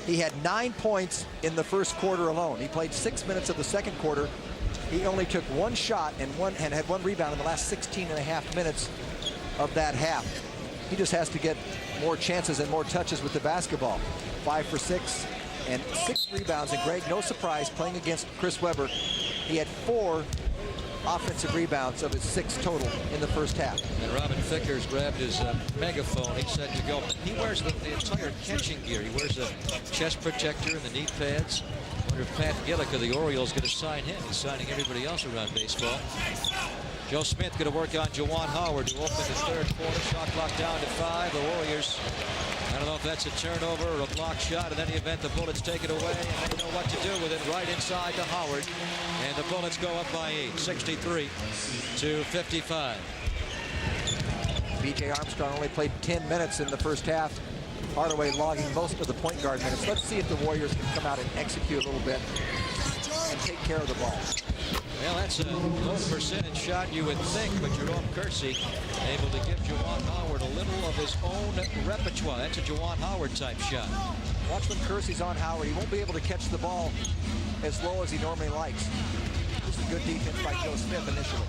he had 9 points in the first quarter alone. He played 6 minutes of the second quarter. He only took 1 shot and had 1 rebound in the last 16 and a half minutes of that half. He just has to get more chances and more touches with the basketball. 5 for 6 and 6 rebounds. And Greg, no surprise, playing against Chris Webber, he had 4 offensive rebounds of his 6 total in the first half. And Robin Vickers grabbed his megaphone. He's set to go. He wears the entire catching gear. He wears a chest protector and the knee pads. I wonder if Pat Gillick of the Orioles going to sign him. He's signing everybody else around baseball. Joe Smith going to work on Juwan Howard to open the third quarter. Shot clock down to 5. The Warriors, I don't know if that's a turnover or a block shot. In any event, the Bullets take it away, and they know what to do with it right inside to Howard. And the Bullets go up by 8, 63 to 55. B.J. Armstrong only played 10 minutes in the first half. Hardaway logging most of the point guard minutes. Let's see if the Warriors can come out and execute a little bit and take care of the ball. Well, that's a low percentage shot, you would think, but Jerome Kersey able to give Juwan Howard a little of his own repertoire. That's a Juwan Howard type shot. Watch when Kersey's on Howard. He won't be able to catch the ball as low as he normally likes. This is good defense by Joe Smith initially.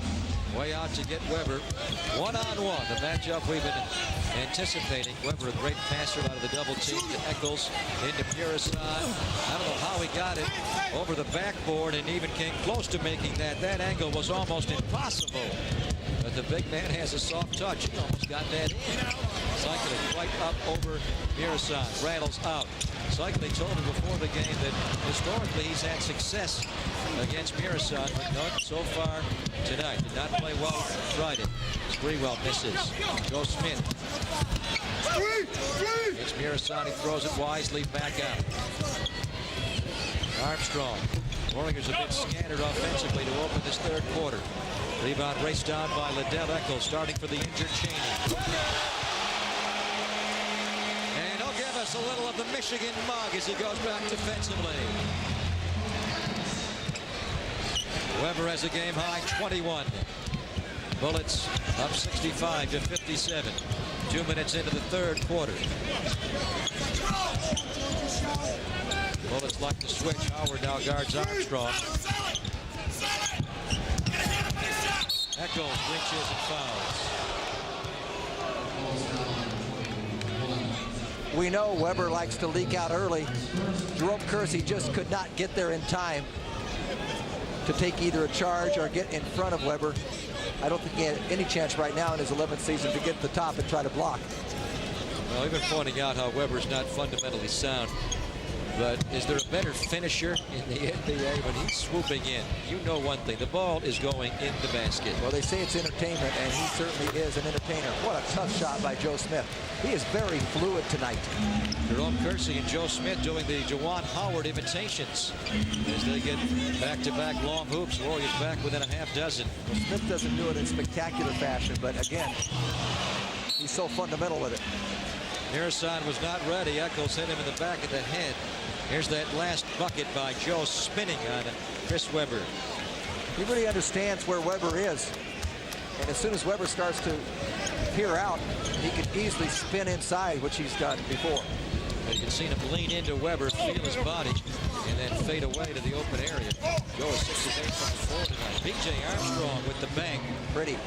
Way out to get Webber. One-on-one, the matchup we've been anticipating. Webber, a great passer out of the double team to Eccles, into Murison. I don't know how he got it over the backboard and even came close to making that. That angle was almost impossible. But the big man has a soft touch. He almost got that in. Cycling right up over Murison. Rattles out. Cycling told him before the game that historically he's had success against Murison, but not so far tonight. Did not play well Friday. Sprewell misses. Joe Smith. It's Murison. He throws it wisely back out. Armstrong. Warriors a bit scattered offensively to open this third quarter. Rebound raced down by Liddell Eccles, starting for the injured Cheney. And he'll give us a little of the Michigan mug as he goes back defensively. Webber has a game high 21. Bullets up 65 to 57. 2 minutes into the third quarter. Bullets like to switch. Howard now guards Armstrong. Eccles reaches and fouls. We know Webber likes to leak out early. Jerome Kersey just could not get there in time to take either a charge or get in front of Webber. I don't think he had any chance right now in his 11th season to get to the top and try to block. Well, we've been pointing out how Webber's not fundamentally sound. But is there a better finisher in the NBA when he's swooping in? You know one thing, the ball is going in the basket. Well, they say it's entertainment, and he certainly is an entertainer. What a tough shot by Joe Smith. He is very fluid tonight. Jerome Kersey and Joe Smith doing the Juwan Howard imitations as they get back-to-back long hoops. Warriors back within a half dozen. Well, Smith doesn't do it in spectacular fashion, but again, he's so fundamental with it. Mirasan was not ready. Eccles hit him in the back of the head. Here's that last bucket by Joe spinning on Chris Webber. He really understands where Webber is. And as soon as Webber starts to peer out, he can easily spin inside, which he's done before. You can see him lean into Webber, feel his body, and then fade away to the open area. Joe is 6 of 8 from the floor tonight. B.J. Armstrong with the bang. Pretty.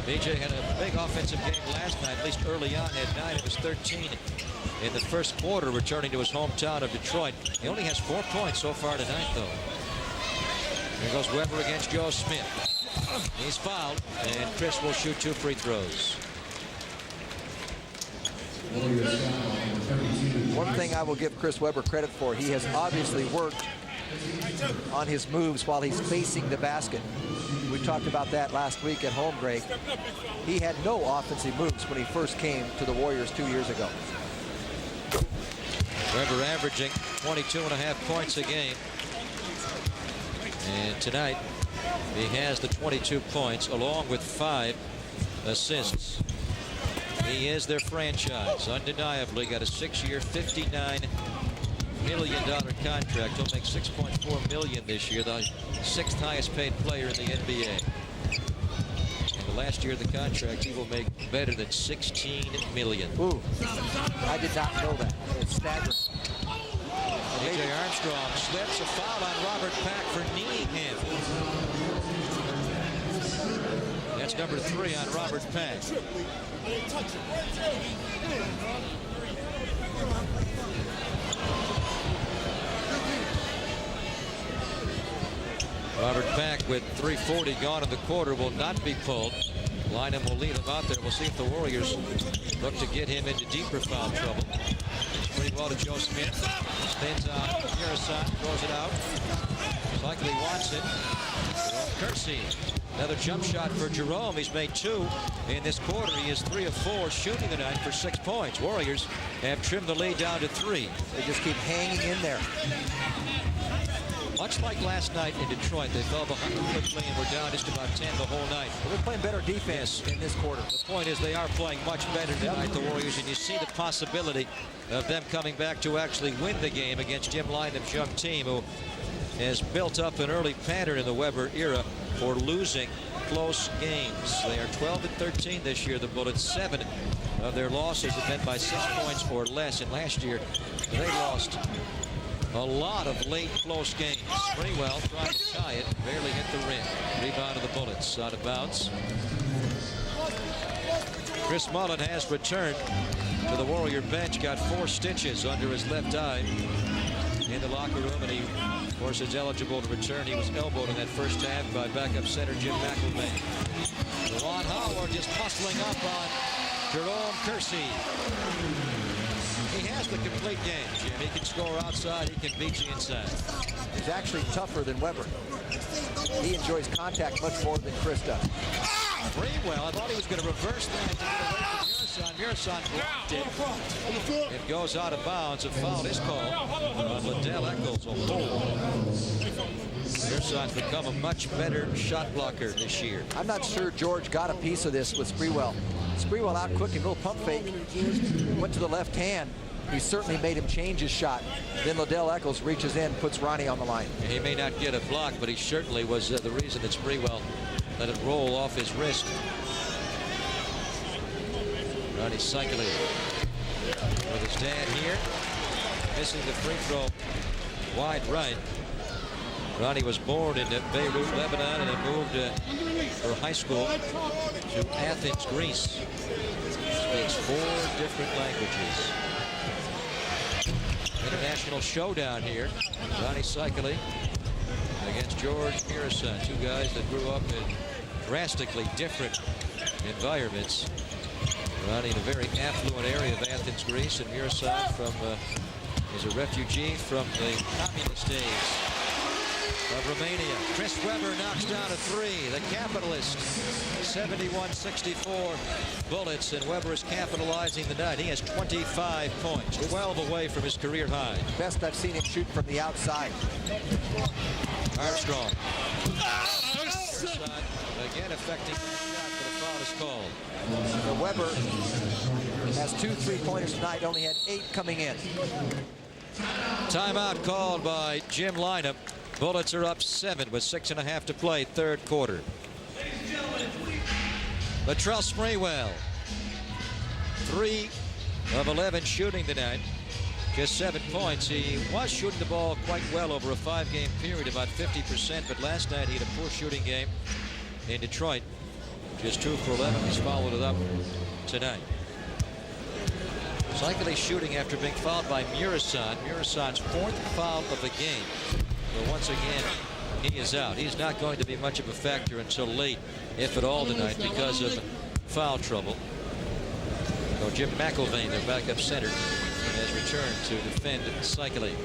B.J. had a big offensive game last night, at least early on, had 9 of his 13 in the first quarter, returning to his hometown of Detroit. He only has 4 points so far tonight, though. Here goes Webber against Joe Smith. He's fouled, and Chris will shoot 2 free throws. One thing I will give Chris Webber credit for, he has obviously worked on his moves while he's facing the basket. We talked about that last week at home, Greg. He had no offensive moves when he first came to the Warriors 2 years ago. Webber averaging 22.5 points a game. And tonight, he has the 22 points along with 5 assists. He is their franchise. Undeniably got a 6-year, $59 million contract. He'll make $6.4 million this year, the 6th highest paid player in the NBA. And the last year of the contract, he will make better than $16 million. Ooh, I did not know that. It's staggering. A.J. Armstrong slips, a foul on Robert Pack for kneeing him. That's number 3 on Robert Pack. Robert Pack with 3:40 gone in the quarter will not be pulled. Lynham will lead him out there. We'll see if the Warriors look to get him into deeper foul trouble. Pretty well to Joe Smith. Spins on Mirasan, throws it out. Likely wants it. Kersey. Another jump shot for Jerome. He's made 2 in this quarter. He is 3 of 4 shooting tonight for 6 points. Warriors have trimmed the lead down to 3. They just keep hanging in there. Much like last night in Detroit, they fell behind quickly and were down just about 10 the whole night. But they're playing better defense in this quarter. The point is they are playing much better tonight, the Warriors, and you see the possibility of them coming back to actually win the game against Jim Lynham's young team, who has built up an early pattern in the Webber era for losing close games. They are 12-13 this year. The Bullets, 7 of their losses have been by 6 points or less. And last year, they lost a lot of late close games. Sprewell trying to tie it, barely hit the rim. Rebound of the Bullets, out of bounds. Chris Mullin has returned to the Warrior bench, got 4 stitches under his left eye in the locker room, and he, of course, is eligible to return. He was elbowed in that first half by backup center Jim McElvain. Juwan Howard just hustling up on Jerome Kersey. He has the complete game, Jim. He can score outside, he can beat you inside. He's actually tougher than Webber. He enjoys contact much more than Chris does. Sprewell, I thought he was going to reverse that to get away from Mirasan. Mirasan blocked it. It goes out of bounds. A foul is called on Liddell Eccles. Mirasan's become a much better shot blocker this year. I'm not sure George got a piece of this with Sprewell. Sprewell out quick, a little pump fake, went to the left hand. He certainly made him change his shot. Then Liddell Eccles reaches in, puts Ronnie on the line. He may not get a block, but he certainly was the reason that Sprewell let it roll off his wrist. Ronnie cycling with his dad here, missing the free throw wide right. Ronnie was born in Beirut, Lebanon, and he moved for high school to Athens, Greece. Speaks 4 different languages. International showdown here. Ronnie Cycli against George Mirasan, 2 guys that grew up in drastically different environments. Ronnie in a very affluent area of Athens, Greece, and Mirasan from is a refugee from the communist days of Romania. Chris Webber knocks down a three. The capitalist, 71-64 Bullets, and Webber is capitalizing the night. He has 25 points, 12 away from his career high. Best I've seen him shoot from the outside. Armstrong. Again affecting the shot, but a foul is called. Webber has 2 3-pointers tonight, only had 8 coming in. Timeout called by Jim Lynam. Bullets are up 7 with 6.5 to play, third quarter. Latrell Sprewell, 3 of 11 shooting tonight, just 7 points. He was shooting the ball quite well over a 5-game period, about 50%, but last night he had a poor shooting game in Detroit. Just 2 for 11. He's followed it up tonight. Cycling shooting after being fouled by Murasan. Murasan's 4th foul of the game. But once again, he is out. He's not going to be much of a factor until late, if at all, tonight because of foul trouble. So Jim McIlvaine, their backup center, has returned to defend Cycling.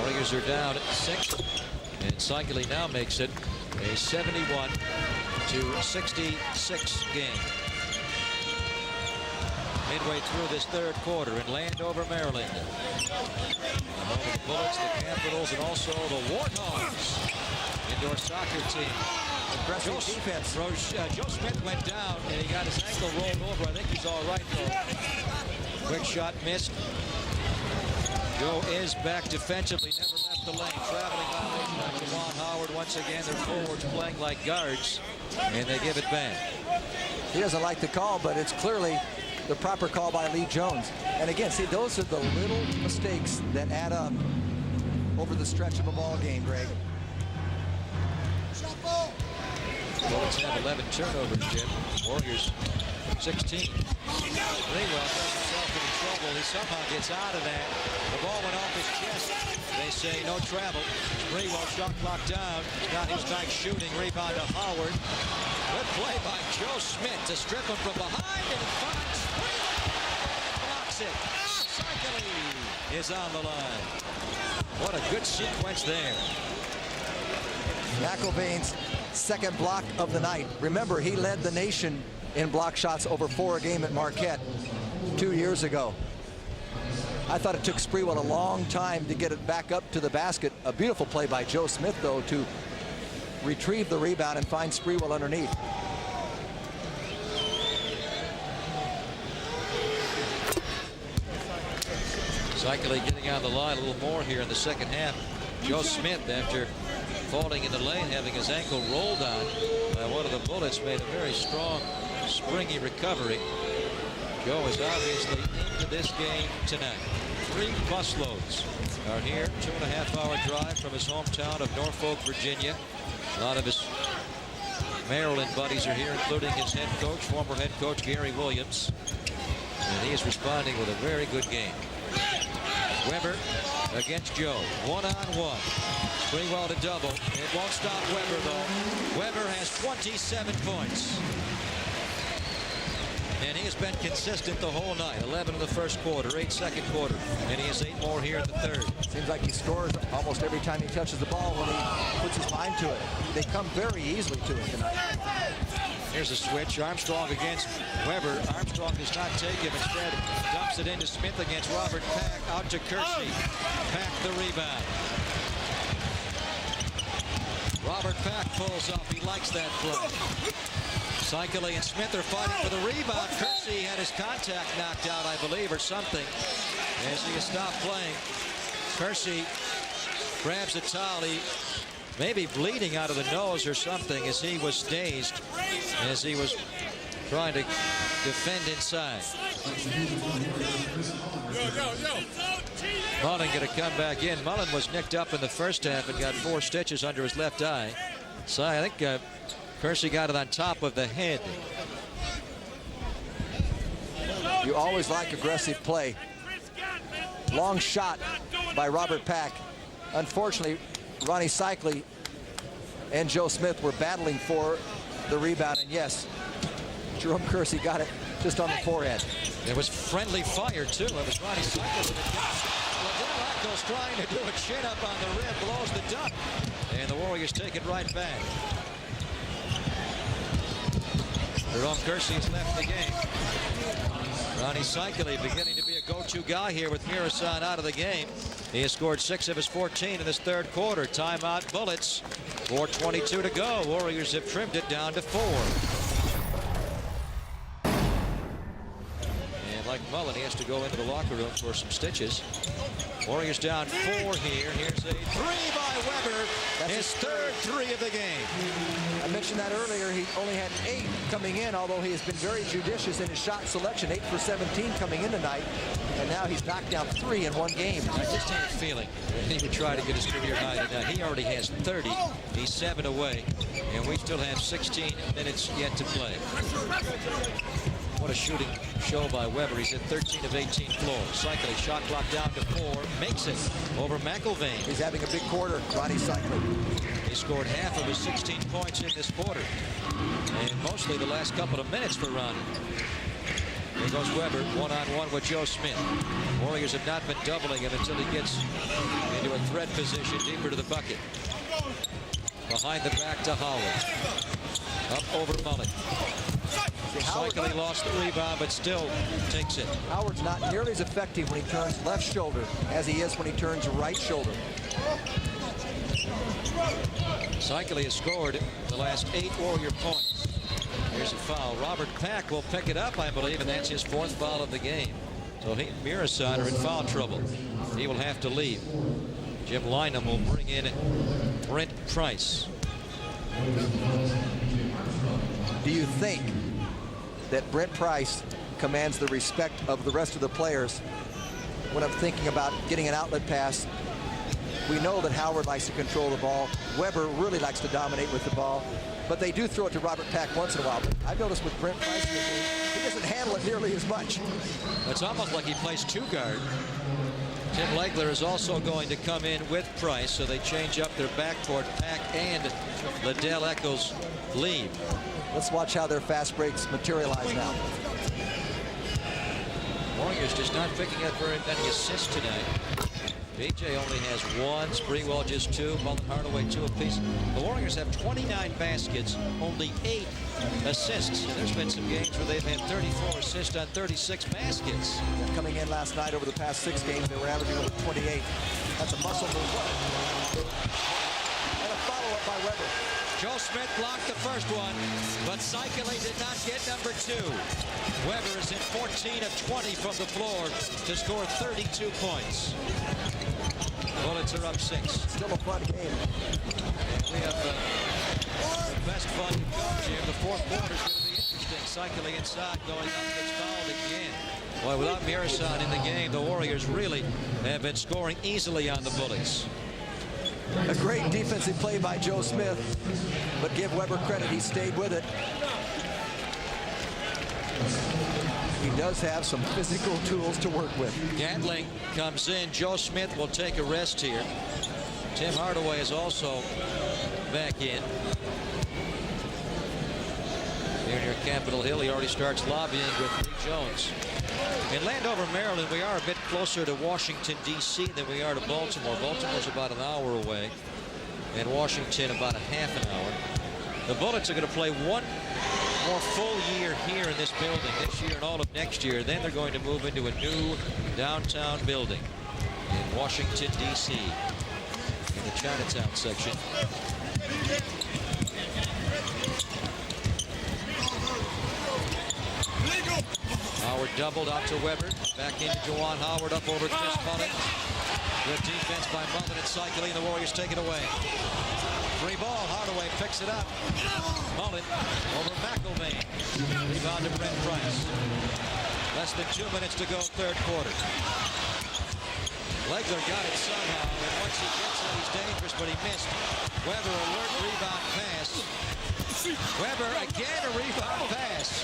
Warriors are down at 6, and Cycling now makes it a 71-66 game. Midway through this third quarter in Landover, Maryland. The home of the Bullets, the Capitals, and also the Warthogs. Indoor soccer team. Aggressive defense. Joe Smith went down and he got his ankle rolled over. I think he's all right though. Quick shot missed. Joe is back defensively, never left the lane. Traveling violation by Juwan Howard. Once again, their forwards playing like guards, and they give it back. He doesn't like the call, but it's clearly the proper call by Lee Jones. And again, see, those are the little mistakes that add up over the stretch of a ball game, Greg. Bullets have 11 turnovers, Jim. Warriors 16. Sprewell does himself into trouble. He somehow gets out of that. The ball went off his chest. They say no travel. Sprewell shot clock down. He's got his nice shooting. Rebound to Howard. Good play by Joe Smith to strip him from behind and finds Sprewell. Blocks it. Cycling is on the line. What a good sequence there. McIlvaine's second block of the night. Remember, he led the nation in block shots over 4 a game at Marquette 2 years ago. I thought it took Sprewell a long time to get it back up to the basket. A beautiful play by Joe Smith, though, to retrieve the rebound and find Sprewell underneath. Cycling getting on the line a little more here in the second half. Joe Smith, after falling in the lane, having his ankle rolled on by one of the Bullets, made a very strong, springy recovery. Joe is obviously into this game tonight. 3 busloads are here. 2.5-hour drive from his hometown of Norfolk, Virginia. A lot of his Maryland buddies are here, including his head coach, former head coach Gary Williams. And he is responding with a very good game. Webber against Joe. 1-on-1. Sprewell to double. It won't stop Webber, though. Webber has 27 points. And he has been consistent the whole night. 11 in the first quarter, 8 second quarter. And he has 8 more here in the third. Seems like he scores almost every time he touches the ball when he puts his mind to it. They come very easily to it tonight. Here's a switch. Armstrong against Webber. Armstrong does not take him. Instead, dumps it into Smith against Robert Pack. Out to Kersey. Pack the rebound. Robert Pack pulls up. He likes that play. Cycling and Smith are fighting for the rebound. Kersey had his contact knocked out, I believe, or something, as he stopped playing. Kersey grabs the towel. He may be bleeding out of the nose or something, as he was dazed as he was trying to defend inside. Mullen going to come back in. Mullen was nicked up in the first half and got 4 stitches under his left eye. So I think Kersey got it on top of the head. You always like aggressive play. Long shot by Robert Pack. Unfortunately, Ronnie Cycli and Joe Smith were battling for the rebound, and yes, Jerome Kersey got it just on the forehead. It was friendly fire, too. It was Ronnie Cycles. Liddell Echols trying to do a chin-up on the rim, blows the duck. And the Warriors take it right back. Jerome Kersey has left the game. Ronnie Cycles beginning to be a go-to guy here with Murasan out of the game. He has scored 6 of his 14 in this third quarter. Timeout Bullets. 4:22 to go. Warriors have trimmed it down to 4. And like Mullen, he has to go into the locker room for some stitches. Warriors down 4 here. Here's a 3 by Weber. That's his third 3 of the game. I mentioned that earlier. He only had 8 coming in, although he has been very judicious in his shot selection. 8 for 17 coming in tonight. And now he's knocked down 3 in one game. I just have a feeling he would try to get his career high tonight. He already has 30. He's 7 away. And we still have 16 minutes yet to play. What a shooting show by Weber. He's at 13 of 18 floors. Cycling shot clock down to 4. Makes it over McIlvaine. He's having a big quarter, Ronnie Cycling. He scored half of his 16 points in this quarter. And mostly the last couple of minutes for Ronnie. Here goes Weber, one-on-one with Joe Smith. Warriors have not been doubling him until he gets into a threat position deeper to the bucket. Behind the back to Howard. Up over Mullen. Cycling lost the rebound, but still takes it. Howard's not nearly as effective when he turns left shoulder as he is when he turns right shoulder. Cycling has scored the last 8 Warrior points. Here's a foul. Robert Pack will pick it up, I believe, and that's his 4th foul of the game. So he and Murasan are in foul trouble. He will have to leave. Jim Lynam will bring in Brent Price. Do you think that Brent Price commands the respect of the rest of the players? When I'm thinking about getting an outlet pass, we know that Howard likes to control the ball. Weber really likes to dominate with the ball. But they do throw it to Robert Pack once in a while. But I've noticed with Brent Price, he doesn't handle it nearly as much. It's almost like he plays 2 guard. Tim Legler is also going to come in with Price, so they change up their backcourt. Pack and Liddell Echols leave. Let's watch how their fast breaks materialize now. Warriors just not picking up very many assists tonight. BJ only has 1, Sprewell just 2, Mullen Hardaway 2 apiece. The Warriors have 29 baskets, only 8 assists. And there's been some games where they've had 34 assists on 36 baskets. Coming in last night over the past 6 games, they were averaging over 28. That's a muscle move. And a follow-up by Weber. Joe Smith blocked the first one, but Cycling did not get number 2. Weber is in 14 of 20 from the floor to score 32 points. Bullets are up 6. Still a fun game. And we have the best fun to come here. The 4th quarter is going to be interesting. Cycling inside, going up, gets fouled again. Boy, without Murasan in the game, the Warriors really have been scoring easily on the Bullies. A great defensive play by Joe Smith, but give Weber credit, he stayed with it. He does have some physical tools to work with. Gatling comes in. Joe Smith will take a rest here. Tim Hardaway is also back in. Here near Capitol Hill, he already starts lobbying with Lee Jones. In Landover, Maryland, we are a bit closer to Washington, D.C. than we are to Baltimore. Baltimore's about an hour away, and Washington about a half an hour. The Bullets are going to play 1 more full year here in this building this year and all of next year. Then they're going to move into a new downtown building in Washington, D.C. in the Chinatown section. Howard doubled out to Weber. Back into Juwan Howard up over Chris Mullen. Good defense by Mullen and Cycling. The Warriors take it away. Free ball. Hardaway picks it up. Mullen over McIlvaine. Rebound to Brent Price. Less than 2 minutes to go, 3rd quarter. Legler got it somehow, and once he gets it, he's dangerous, but he missed. Weber, alert rebound pass. Weber again, a rebound pass.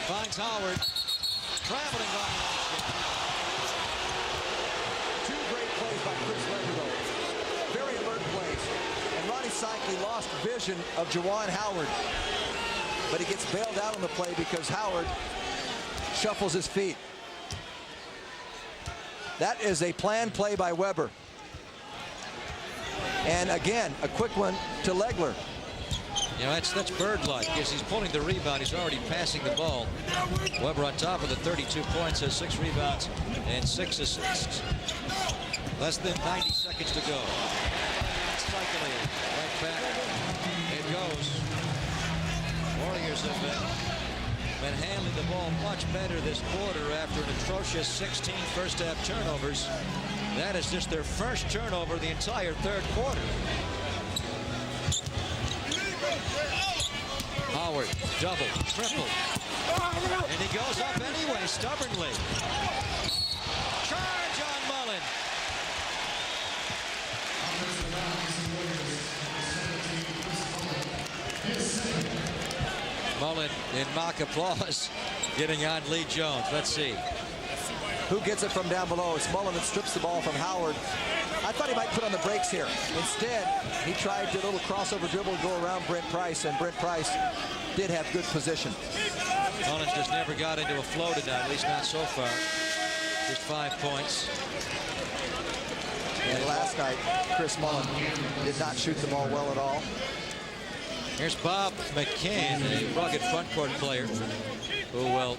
Finds Howard. Traveling by Washington. 2 great plays by Chris Legler. Very alert plays. And Ronnie Cycling lost vision of Juwan Howard. but he gets bailed out on the play because Howard shuffles his feet. That is a planned play by Weber. And again, a quick one to Legler. You know, that's bird-like. Because he's pulling the rebound, he's already passing the ball. Weber on top of the 32 points, has 6 rebounds and 6 assists. Less than 90 seconds to go. Cycling right back. It goes. Warriors have been handling the ball much better this quarter after an atrocious 16 first-half turnovers. That is just their first turnover the entire third quarter. Howard, double, triple. And he goes up anyway, stubbornly. Charge on Mullen. Mullen in mock applause, getting on Lee Jones. Let's see. Who gets it from down below? It's Mullen that strips the ball from Howard. I thought he might put on the brakes here. Instead, he tried to do a little crossover dribble to go around Brent Price, and Brent Price did have good position. Mullen just never got into a flow tonight, at least not so far. Just 5 points. And last night, Chris Mullen did not shoot the ball well at all. Here's Bob McCann, a rugged front court player who will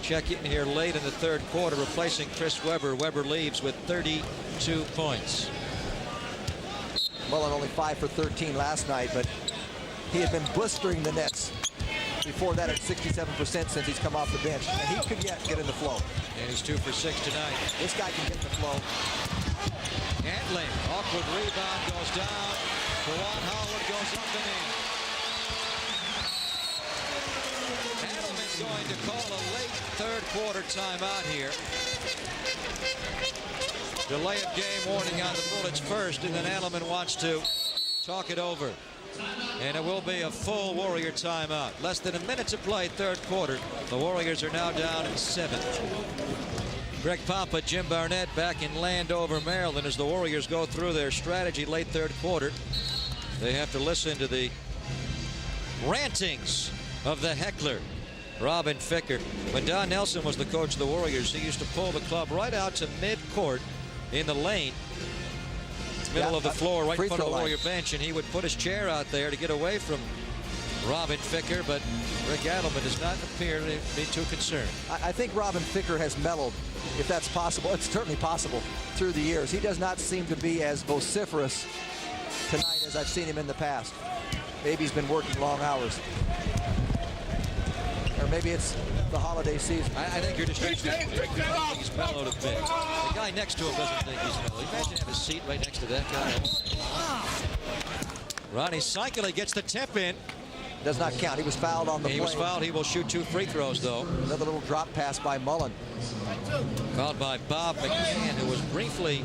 check in here late in the third quarter, replacing Chris Webber. Webber leaves with 32 points. Mullen only 5 for 13 last night, but he had been blistering the Nets before that at 67% since he's come off the bench, and he could yet get in the flow. And he's 2 for 6 tonight. This guy can get in the flow. Antling, awkward rebound, goes down. Juwan Howard goes up and in. Adelman's going to call a late third quarter timeout here. Delay of game warning on the Bullets first, and then Adelman wants to talk it over. And it will be a full Warrior timeout. Less than a minute to play third quarter. The Warriors are now down 7. Greg Papa, Jim Barnett back in Landover, Maryland, as the Warriors go through their strategy late third quarter. They have to listen to the rantings of the heckler, Robin Ficker. When Don Nelson was the coach of the Warriors, he used to pull the club right out to mid-court in the lane, middle of the floor, right in front of the Warrior bench, and he would put his chair out there to get away from Robin Ficker, but Rick Adelman does not appear to be too concerned. I think Robin Ficker has mellowed, if that's possible. It's certainly possible through the years. He does not seem to be as vociferous tonight as I've seen him in the past. Maybe he's been working long hours. Or maybe it's the holiday season. I think you're just used to it. He's mellowed a bit. The guy next to him doesn't think he's mellowed. Imagine having a seat right next to that guy. Ronnie Cycli gets the tip in. Does not count. He was fouled on the play. He was fouled. He will shoot 2 free throws, though. Another little drop pass by Mullen. Fouled by Bob McCann, who was briefly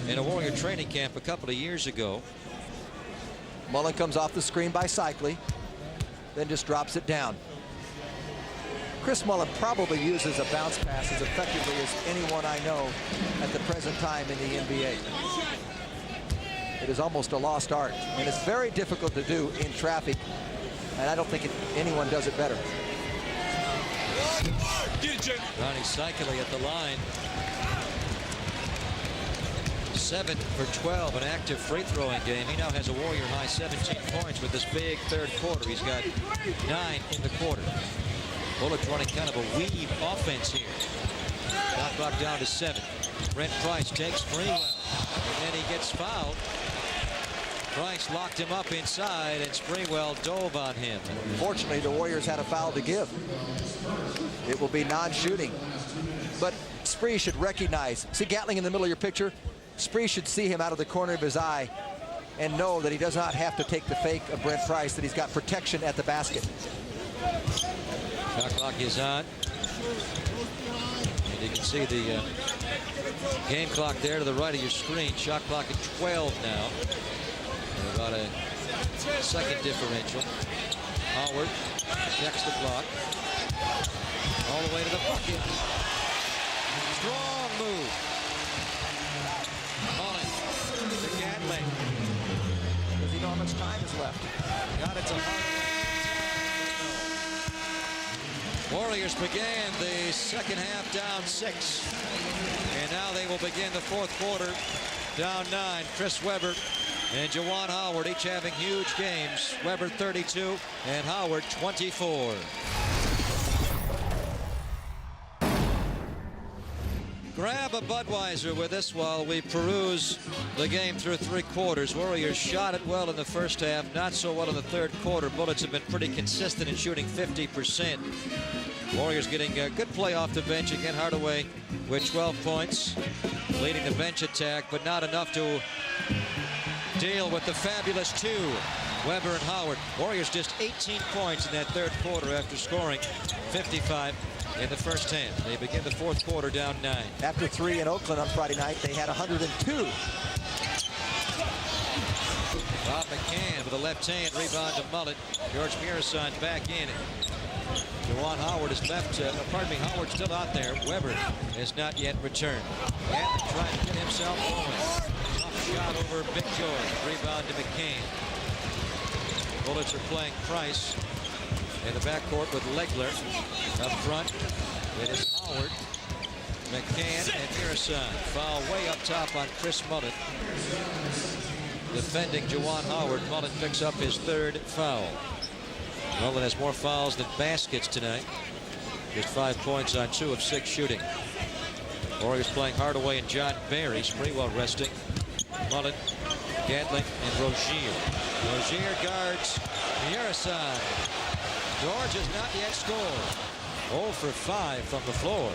in a Warrior training camp a couple of years ago. Mullen comes off the screen by Cycli, then just drops it down. Chris Mullen probably uses a bounce pass as effectively as anyone I know at the present time in the NBA. It is almost a lost art, and it's very difficult to do in traffic, and I don't think anyone does it better. Ronnie Cycli at the line. 7 for 12, an active free throwing game. He now has a Warrior high 17 points with this big third quarter. He's got 9 in the quarter. Bullets running kind of a weave offense here. Shot clock down to 7. Brent Price takes Sprewell, and then he gets fouled. Price locked him up inside, and Sprewell dove on him. Fortunately, the Warriors had a foul to give. It will be non-shooting. But Spree should recognize. See Gatling in the middle of your picture? Spree should see him out of the corner of his eye and know that he does not have to take the fake of Brent Price, that he's got protection at the basket. Shot clock is on. And you can see the game clock there to the right of your screen. Shot clock at 12 now. And about a second differential. Howard checks the clock. All the way to the bucket. Strong move. Mullen to Gatling. Does he know how much time is left? Got it to Mullen. Warriors began the second half down 6. And now they will begin the fourth quarter down 9. Chris Webber and Juwan Howard each having huge games. Webber 32 and Howard 24. Grab a Budweiser with us while we peruse the game through 3 quarters. Warriors shot it well in the first half, not so well in the third quarter. Bullets have been pretty consistent in shooting 50%. Warriors getting a good play off the bench. Again, Hardaway with 12 points, leading the bench attack, but not enough to deal with the fabulous 2. Webber and Howard. Warriors just 18 points in that third quarter after scoring 55 in the first half. They begin the fourth quarter down 9. After 3 in Oakland on Friday night, they had 102. Bob McCann with a left hand, rebound to Mullet. George Murison back in. Juwan Howard is left, Howard's still out there. Webber has not yet returned. Gatlin trying to get himself going. Tough shot over Big George. Rebound to McCann. Bullets are playing Price in the backcourt with Legler. Up front, it is Howard, McCann, and Murison. Foul way up top on Chris Mullet. Defending Juwan Howard, Mullet picks up his 3rd foul. Mullet has more fouls than baskets tonight. Just 5 points on 2 of 6 shooting. Warriors playing Hardaway and John Barry. Sprewell resting. Mullet, Gatling, and Rozier. Rozier guards Murison. George has not yet scored. 0 for 5 from the floor.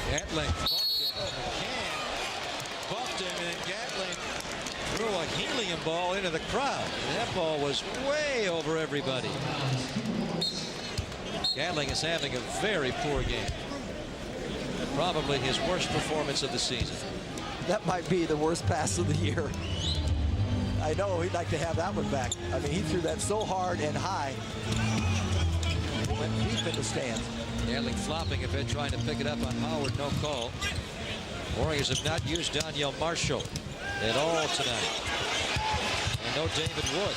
Gatling bumped him, and Gatling threw a helium ball into the crowd. And that ball was way over everybody. Gatling is having a very poor game. Probably his worst performance of the season. That might be the worst pass of the year. I know he'd like to have that one back. I mean, he threw that so hard and high. It went deep in the stands. Gatling flopping a bit, trying to pick it up on Howard. No call. Warriors have not used Daniel Marshall at all tonight. And no David Wood.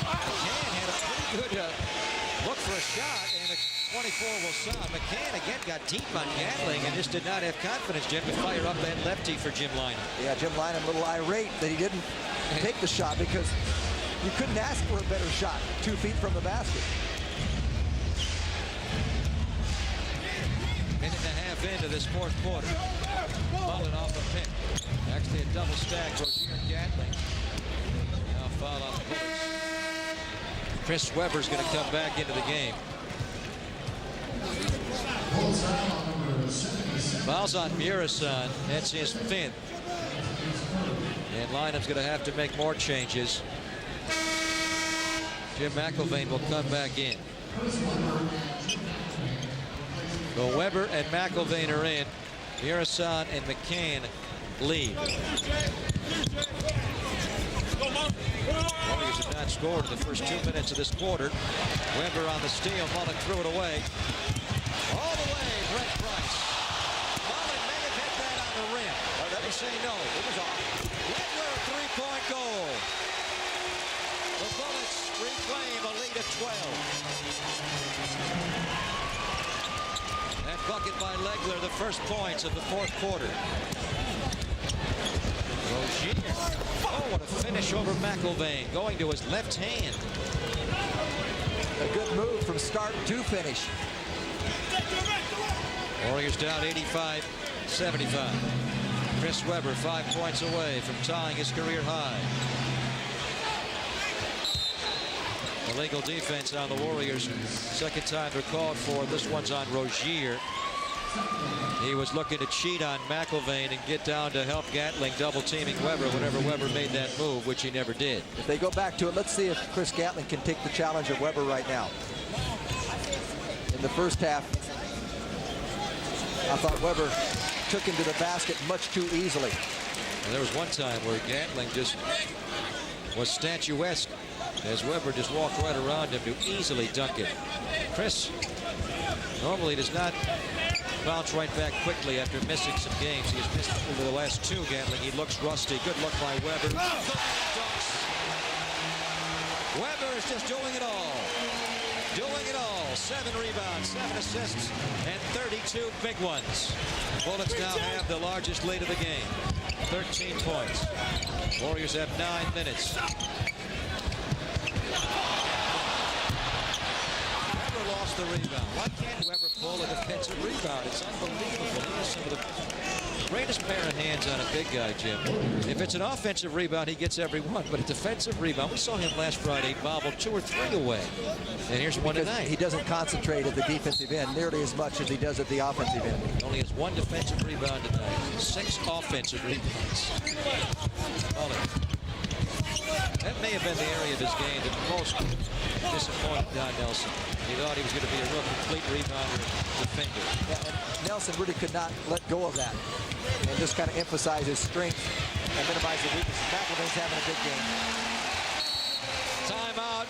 McCann had a pretty good look for a shot, and a 24 will stop. McCann again got deep on Gatling and just did not have confidence, Jim, to fire up that lefty for Jim Lynam. Yeah, Jim Lynam a little irate that he didn't take the shot, because you couldn't ask for a better shot 2 feet from the basket. Minute and a half into this fourth quarter. Mullet off the pick. Actually a double stack. Rozier and Gatling. Now foul on the Bullets. Chris Webber's going to come back into the game. Fouls on Murison. That's his 5th. And Lynam's going to have to make more changes. Jim McIlvaine will come back in. So Webber and McIlvaine are in. Murison and McCann lead. Warriors have not scored in the first 2 minutes of this quarter. Webber on the steal. Mullet threw it away. All the way, Brent Price. Mullet may have hit that on the rim. Let me say no. It was off. Legler, 3-point goal. The Bullets reclaim a lead of 12. That bucket by Legler, the first points of the fourth quarter. Rozier. Oh, what a finish over McIlvaine, going to his left hand. A good move from start to finish. Warriors down 85-75. Chris Webber 5 points away from tying his career high. Illegal defense on the Warriors. Second time they're called for. This one's on Rozier. He was looking to cheat on McIlvaine and get down to help Gatling, double teaming Webber whenever Webber made that move, which he never did. If they go back to it, let's see if Chris Gatling can take the challenge of Webber right now. In the first half, I thought Webber took him to the basket much too easily. And there was one time where Gatling just was statuesque as Webber just walked right around him to easily dunk it. Chris normally does not bounce right back quickly after missing some games. He has missed over the last 2, Gatling. He looks rusty. Good look by Weber. Weber is just doing it all. Doing it all. 7 rebounds, 7 assists, and 32 big ones. Bullets now have the largest lead of the game. 13 points. Warriors have 9 minutes. Weber lost the rebound. Why can't Weber pull a defensive rebound? It's unbelievable. He has some of the greatest pair of hands on a big guy, Jim. If it's an offensive rebound, he gets every one. But a defensive rebound, we saw him last Friday bobble 2 or 3 away. And here's one tonight. He doesn't concentrate at the defensive end nearly as much as he does at the offensive end. He only has 1 defensive rebound tonight. 6 offensive rebounds. That may have been the area of his game that most disappointed Don Nelson. He thought he was going to be a real complete rebounder defender. Yeah, and Nelson really could not let go of that and just kind of emphasize his strength and minimize the weaknesses. McElvain's having a big game. Timeout.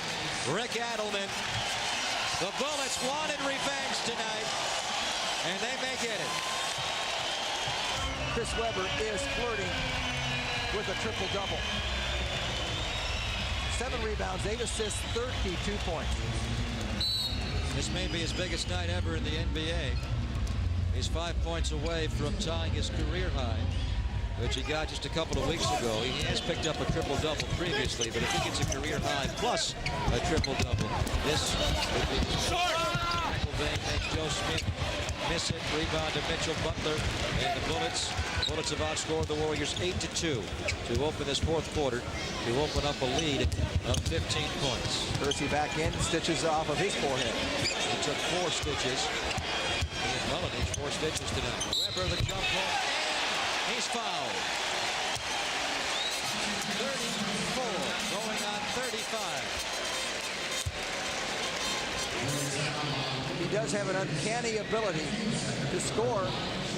Rick Adelman. The Bullets wanted revenge tonight, and they may get it. Chris Webber is flirting with a triple-double. 7 rebounds, 8 assists, 32 points. This may be his biggest night ever in the NBA. He's 5 points away from tying his career high, which he got just a couple of weeks ago. He has picked up a triple-double previously, but if he gets a career high plus a triple-double, this would be McElvain makes Joe Smith miss it. Rebound to Mitchell Butler, and the Bullets have outscored the Warriors 8-2 to open this 4th quarter, to open up a lead of 15 points. Kersey back in, stitches off of his forehead. He took 4 stitches. And Mullen each 4 stitches tonight. Weber the jump ball. He's fouled. 34 going on 35. He does have an uncanny ability to score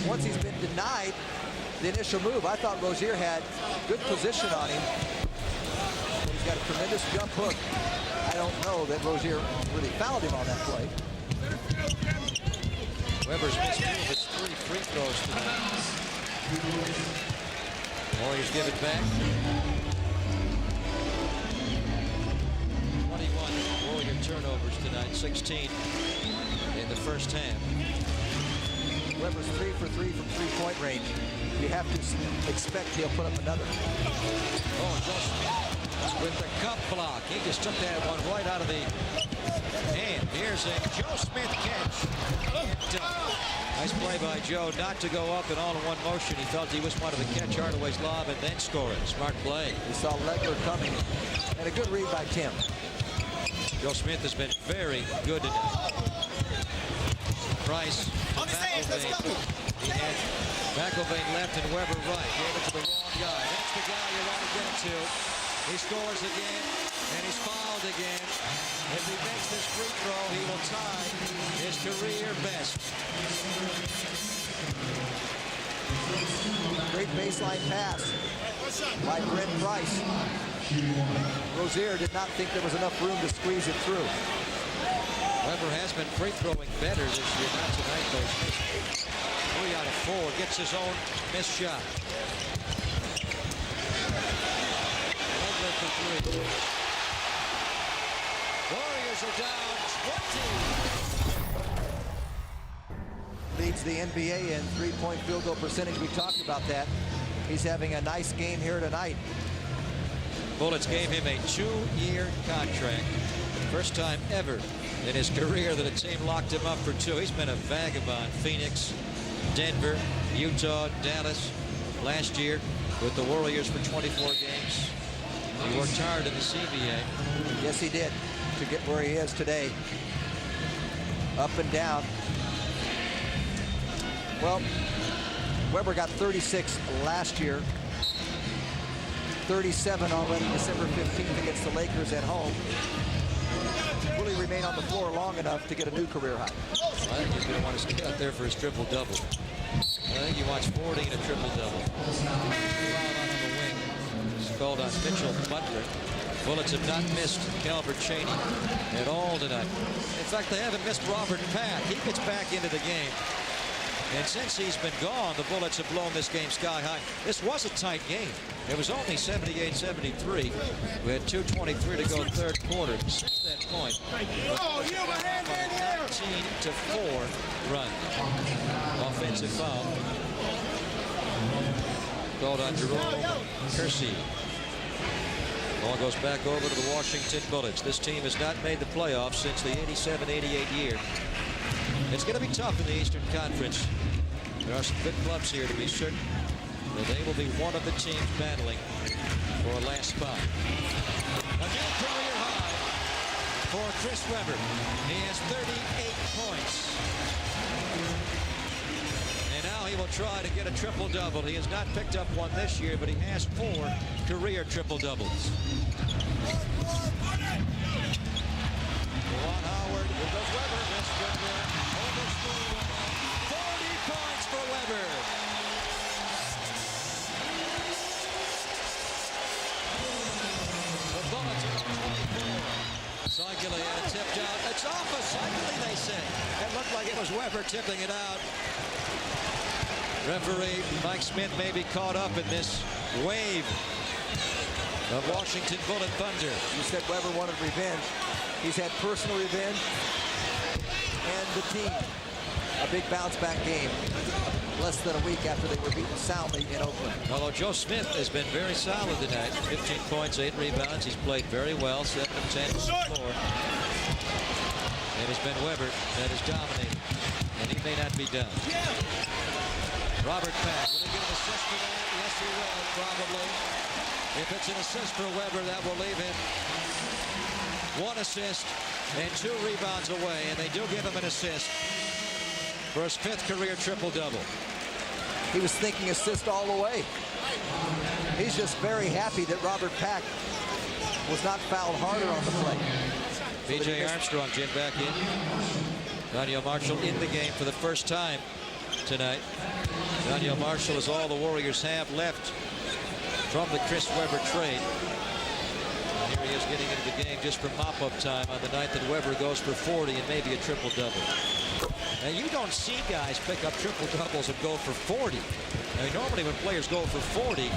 once he's been denied the initial move. I thought Rozier had good position on him. He's got a tremendous jump hook. I don't know that Rozier really fouled him on that play. Weber's missed 2 of his 3 free throws tonight. Warriors give it back. 21 Warrior turnovers tonight, 16 in the first half. Weber's 3 for 3 from 3-point range. You have to expect he'll put up another. Oh, Joe Smith with the cup block. He just took that one right out of the hand. Here's a Joe Smith catch. Nice play by Joe not to go up in all-in-one motion. He felt he was one of the catch Hardaway's lob and then score it. Smart play. He saw Legler coming. And a good read by Tim. Joe Smith has been very good tonight. Price, McElvain. He had McElvain left and Weber right. Gave it to the wrong guy. That's the guy you want to get it to. He scores again, and he's fouled again. If he makes this free throw, he will tie his career best. Great baseline pass by Brent Price. Rozier did not think there was enough room to squeeze it through. Weber has been free throwing better this year, not tonight though. 3 out of 4, gets his own missed shot. Weber for 3. Warriors are down 20. Leads the NBA in three-point field goal percentage. We talked about that. He's having a nice game here tonight. Bullets gave him a 2-year contract. First time ever in his career that a team locked him up for 2. He's been a vagabond. Phoenix, Denver, Utah, Dallas. Last year with the Warriors for 24 games. He worked hard in the CBA. Yes, he did, to get where he is today. Up and down. Well, Weber got 36 last year. 37 already December 15th against the Lakers at home. Will he remain on the floor long enough to get a new career high? I think he's going to want to stay out there for his triple-double. I think he wants 40 and a triple-double. Foul on the wing. It's called on Mitchell Butler. Bullets have not missed Calvert Chaney at all tonight. In fact, they haven't missed Robert Pat. He gets back into the game. And since he's been gone, the Bullets have blown this game sky high. This was a tight game. It was only 78-73. We had 2:23 to go third quarter. Since that point, 19-4 run. Offensive foul called on Jerome Kersey. Ball goes back over to the Washington Bullets. This team has not made the playoffs since the 87-88 year. It's going to be tough in the Eastern Conference. There are some good clubs here to be certain, but they will be one of the teams battling for a last spot. A new career high for Chris Webber. He has 38 points. And now he will try to get a triple-double. He has not picked up one this year, but he has 4 career triple-doubles. Juwan Howard. Here goes Webber. That's good work. Over 40 points for Webber. The Bullets are 24. Seigele had it tipped out. It's off of Seigele, they say. It looked like it was Webber tipping it out. Referee Mike Smith may be caught up in this wave of Washington Bullet Thunder. You said Webber wanted revenge. He's had personal revenge and the team. A big bounce-back game less than a week after they were beaten soundly in Oakland. Although Joe Smith has been very solid tonight. 15 points, 8 rebounds. He's played very well. 7 of 10 from the floor. It has been Webber that has dominated, and he may not be done. Robert Pack, will he get an assist for that? Yes, he will, probably. If it's an assist for Webber, that will leave him 1 assist and 2 rebounds away, and they do give him an assist for his 5th career triple-double. He was thinking assist all the way. He's just very happy that Robert Pack was not fouled harder on the play. B.J. Armstrong, Jim, back in. Daniel Marshall in the game for the first time tonight. Daniel Marshall is all the Warriors have left from the Chris Webber trade. And here he is getting into the game just for mop-up time on the night that Webber goes for 40 and maybe a triple-double. Now, you don't see guys pick up triple-doubles and go for 40. I mean, normally when players go for 40,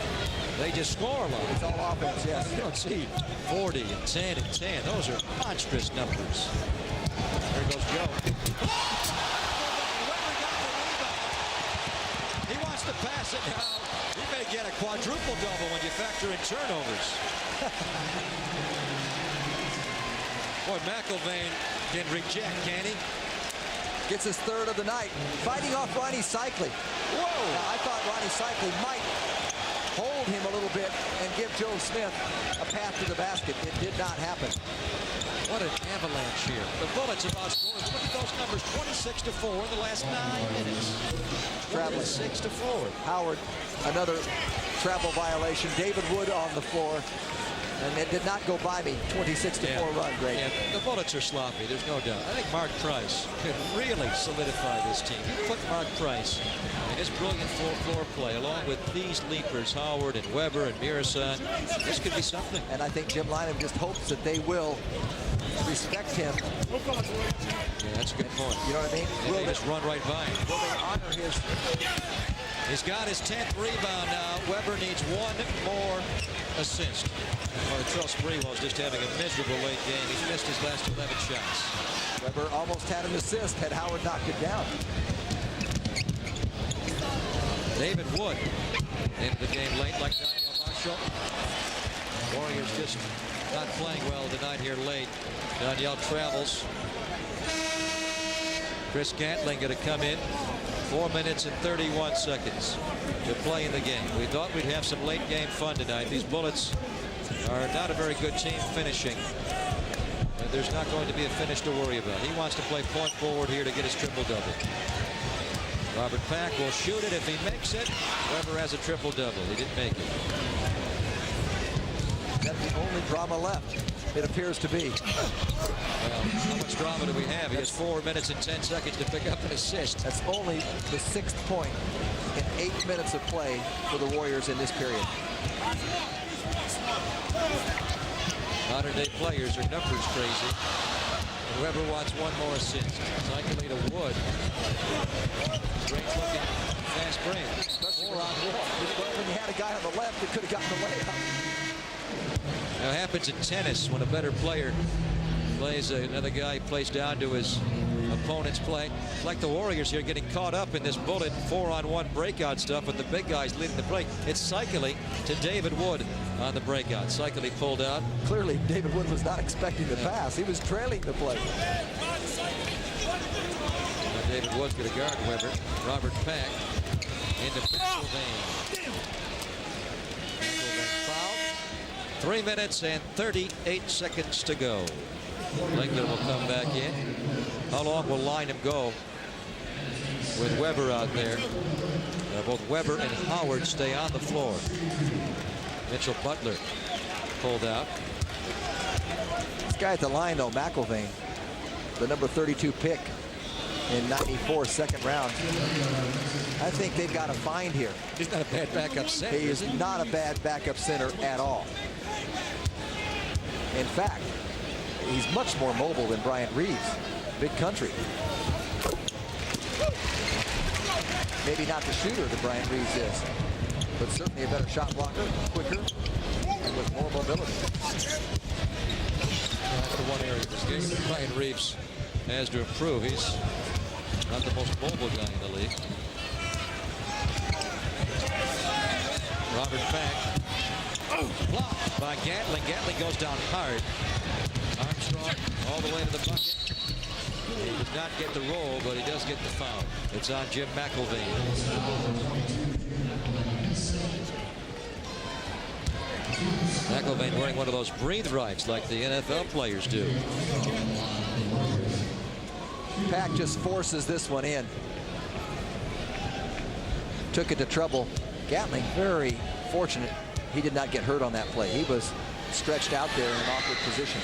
they just score a lot. It's all offense, yes. You don't see 40 and 10 and 10. Those are monstrous numbers. There goes Joe. He wants to pass it now. He may get a quadruple-double when you factor in turnovers. Boy, McIlvaine can reject, can he? Gets his 3rd of the night. Fighting off Ronnie Cycli. Whoa! Now, I thought Ronnie Cycli might hold him a little bit and give Joe Smith a path to the basket. It did not happen. What an avalanche here. The Bullets have outscored. Look at those numbers, 26-4 in the last 9 minutes. Traveling. 26-4. Howard, another travel violation. David Wood on the floor. And it did not go by me. 26-4 run, Greg. Yeah, the Bullets are sloppy, there's no doubt. I think Mark Price could really solidify this team. You put Mark Price and his brilliant floor play along with these leapers, Howard and Webber and Mirasan. This could be something. And I think Jim Lynam just hopes that they will respect him. Yeah, that's a good point. You know what I mean? Will they just run right by him? Will they honor his... He's got his 10th rebound now. Webber needs 1 more assist. Latrell Sprewell's just having a miserable late game. He's missed his last 11 shots. Webber almost had an assist had Howard knocked it down. David Wood into the game late like Daniel Marshall. Warriors just not playing well tonight here late. Danielle travels. Chris Gantling going to come in. 4 minutes and 31 seconds to play in the game. We thought we'd have some late game fun tonight. These Bullets are not a very good team finishing. And there's not going to be a finish to worry about. He wants to play point forward here to get his triple-double. Robert Pack will shoot it. If he makes it, Webber has a triple-double. He didn't make it. That's the only drama left, it appears to be. Well, how much drama do we have? He has 4 minutes and 10 seconds to pick up an assist. That's only the 6th point in 8 minutes of play for the Warriors in this period. Modern day players are numbers crazy. Weber wants one more assist. Cycling to Wood. Great looking fast break. 4 on 1. When you had a guy on the left, that could have gotten the layup. Now, it happens in tennis when a better player plays another guy plays down to his opponent's play. It's like the Warriors here getting caught up in this bullet 4-on-1 breakout stuff with the big guys leading the break. It's Cycling to David Wood on the breakout. Cycling pulled out. Clearly, David Wood was not expecting the pass. He was trailing the play. Now David Wood's going to guard Weber. Robert Pack into McIlvaine. McIlvaine fouled. 3 minutes and 38 seconds to go. Lincoln will come back in. How long will Lynham go with Weber out there? Both Weber and Howard stay on the floor. Mitchell Butler pulled out. This guy at the line, though, McIlvaine, the number 32 pick in '94, second round. I think they've got to find here. He's not a bad backup center. He is not a bad backup center at all. In fact, he's much more mobile than Bryant Reeves. Big country. Maybe not the shooter that Bryant Reeves is, but certainly a better shot blocker, quicker, and with more mobility. That's the one area of this game that Bryant Reeves has to improve. He's not the most mobile guy in the league. Robert Pack. Blocked by Gatling. Gatling goes down hard. Armstrong all the way to the bucket. He does not get the roll, but he does get the foul. It's on Jim McIlvaine. McIlvaine wearing one of those breathe rights like the NFL players do. Pack just forces this one in. Took it to trouble. Gatling very fortunate he did not get hurt on that play. He was stretched out there in an awkward position.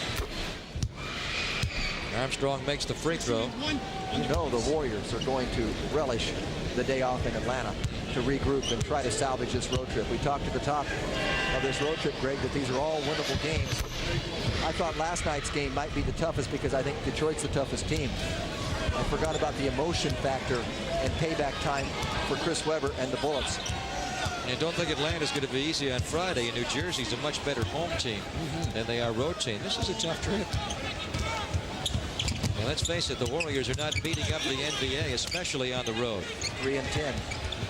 Armstrong makes the free throw. You know the Warriors are going to relish the day off in Atlanta to regroup and try to salvage this road trip. We talked at the top of this road trip, Greg, that these are all winnable games. I thought last night's game might be the toughest because I think Detroit's the toughest team. I forgot about the emotion factor and payback time for Chris Webber and the Bullets. And don't think Atlanta's going to be easy on Friday. And New Jersey's a much better home team than they are road team. This is a tough trip. And let's face it, the Warriors are not beating up the NBA, especially on the road. 3-10.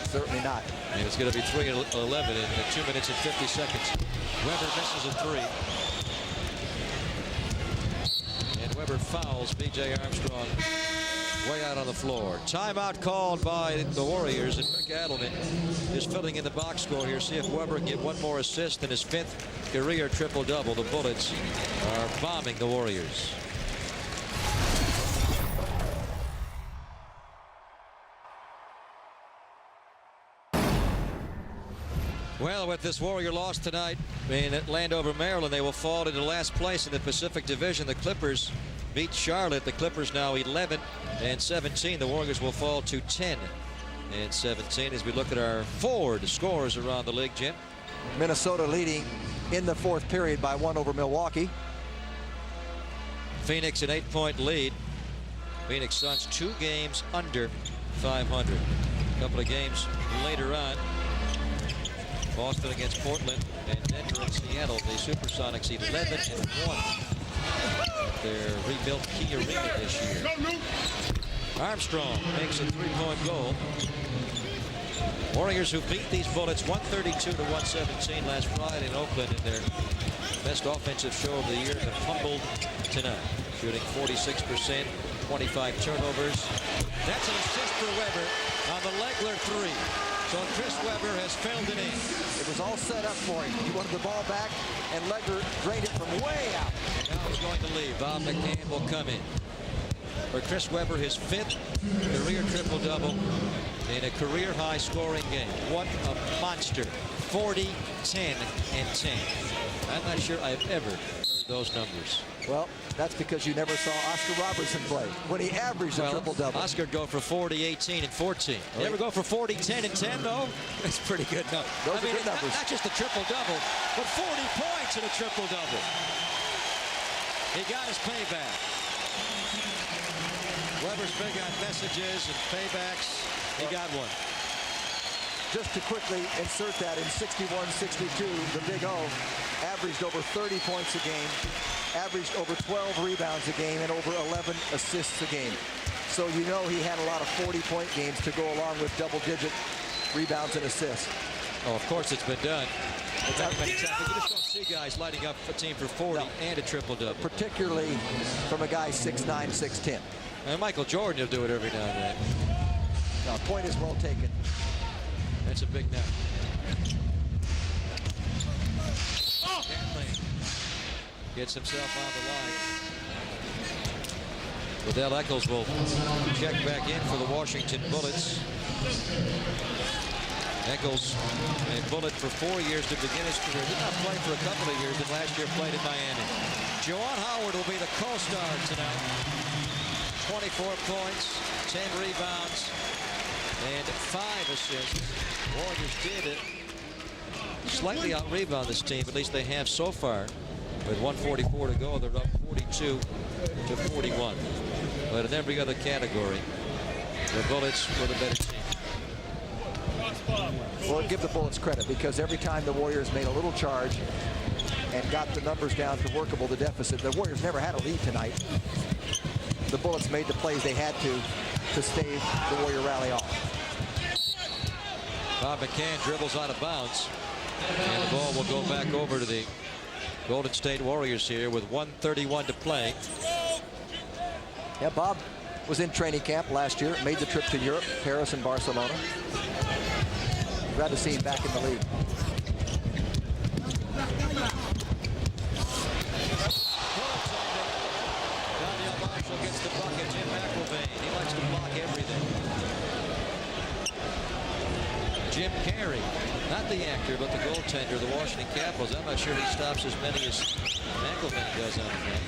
Certainly not. And it's going to be 3-11 in 2 minutes and 50 seconds. Webber misses a three. And Webber fouls B.J. Armstrong way out on the floor. Timeout called by the Warriors, and Rick Adelman is filling in the box score here. See if Webber can get one more assist in his 5th career triple-double. The Bullets are bombing the Warriors. Well, with this Warrior loss tonight in Landover, Maryland, they will fall into last place in the Pacific Division. The Clippers beat Charlotte. The Clippers now 11-17. The Warriors will fall to 10-17 as we look at our forward scores around the league, Jim. Minnesota leading in the 4th period by 1 over Milwaukee. Phoenix an 8-point lead. Phoenix Suns 2 games under 500. A couple of games later on. Boston against Portland and Denver and Seattle. The Supersonics 11-1. Their rebuilt Key Arena this year. Armstrong makes a 3-point goal. Warriors who beat these Bullets 132-117 last Friday in Oakland in their best offensive show of the year, have humbled tonight, shooting 46%, 25 turnovers. That's an assist for Webber on the Legler 3. So Chris Webber has filled it in. It was all set up for him. He wanted the ball back, and Legler drained it from way out. And now he's going to leave. Bob McCann will come in. For Chris Webber, his 5th career triple-double in a career-high scoring game. What a monster. 40, 10, and 10. I'm not sure I've ever heard those numbers. Well, that's because you never saw Oscar Robertson play when he averaged a triple-double. Oscar would go for 40, 18, and 14. You ever go for 40, 10, and 10, though? That's pretty good. No. Those are good numbers. Not just a triple-double, but 40 points in a triple-double. He got his payback. Weber's big on messages and paybacks. He got one. Just to quickly insert that, in 61-62, the Big O averaged over 30 points a game, averaged over 12 rebounds a game, and over 11 assists a game. So you know he had a lot of 40-point games to go along with double-digit rebounds and assists. Oh, of course it's been done. Many times. You just don't see guys lighting up a team for 40 and a triple-double. Particularly from a guy 6'9", 6'10". And Michael Jordan will do it every now and then. No, point is well taken. That's a big net. Cantley gets himself on the line. Liddell Eccles will check back in for the Washington Bullets. Eccles, a Bullet for 4 years to begin his career. Did not play for a couple of years, and last year played in Miami. Juwan Howard will be the co-star tonight. 24 points, 10 rebounds, and 5 assists. Warriors did slightly out-rebound this team, at least they have so far. With 1:44 to go, they're up 42 to 41. But in every other category, the Bullets were the better team. Well, give the Bullets credit, because every time the Warriors made a little charge and got the numbers down to workable, the deficit, the Warriors never had a lead tonight. The Bullets made the plays they had to stave the Warrior rally off. Bob McCann dribbles out of bounds, and the ball will go back over to the Golden State Warriors here with 1:31 to play. Yeah, Bob was in training camp last year, made the trip to Europe, Paris and Barcelona. Glad to see him back in the league. Daniel Marshall gets the bucket. Jim McElvain, he likes to block everything. Jim Carrey, not the actor, but the goaltender, the Washington Capitals. I'm not sure he stops as many as McElvain does on the game.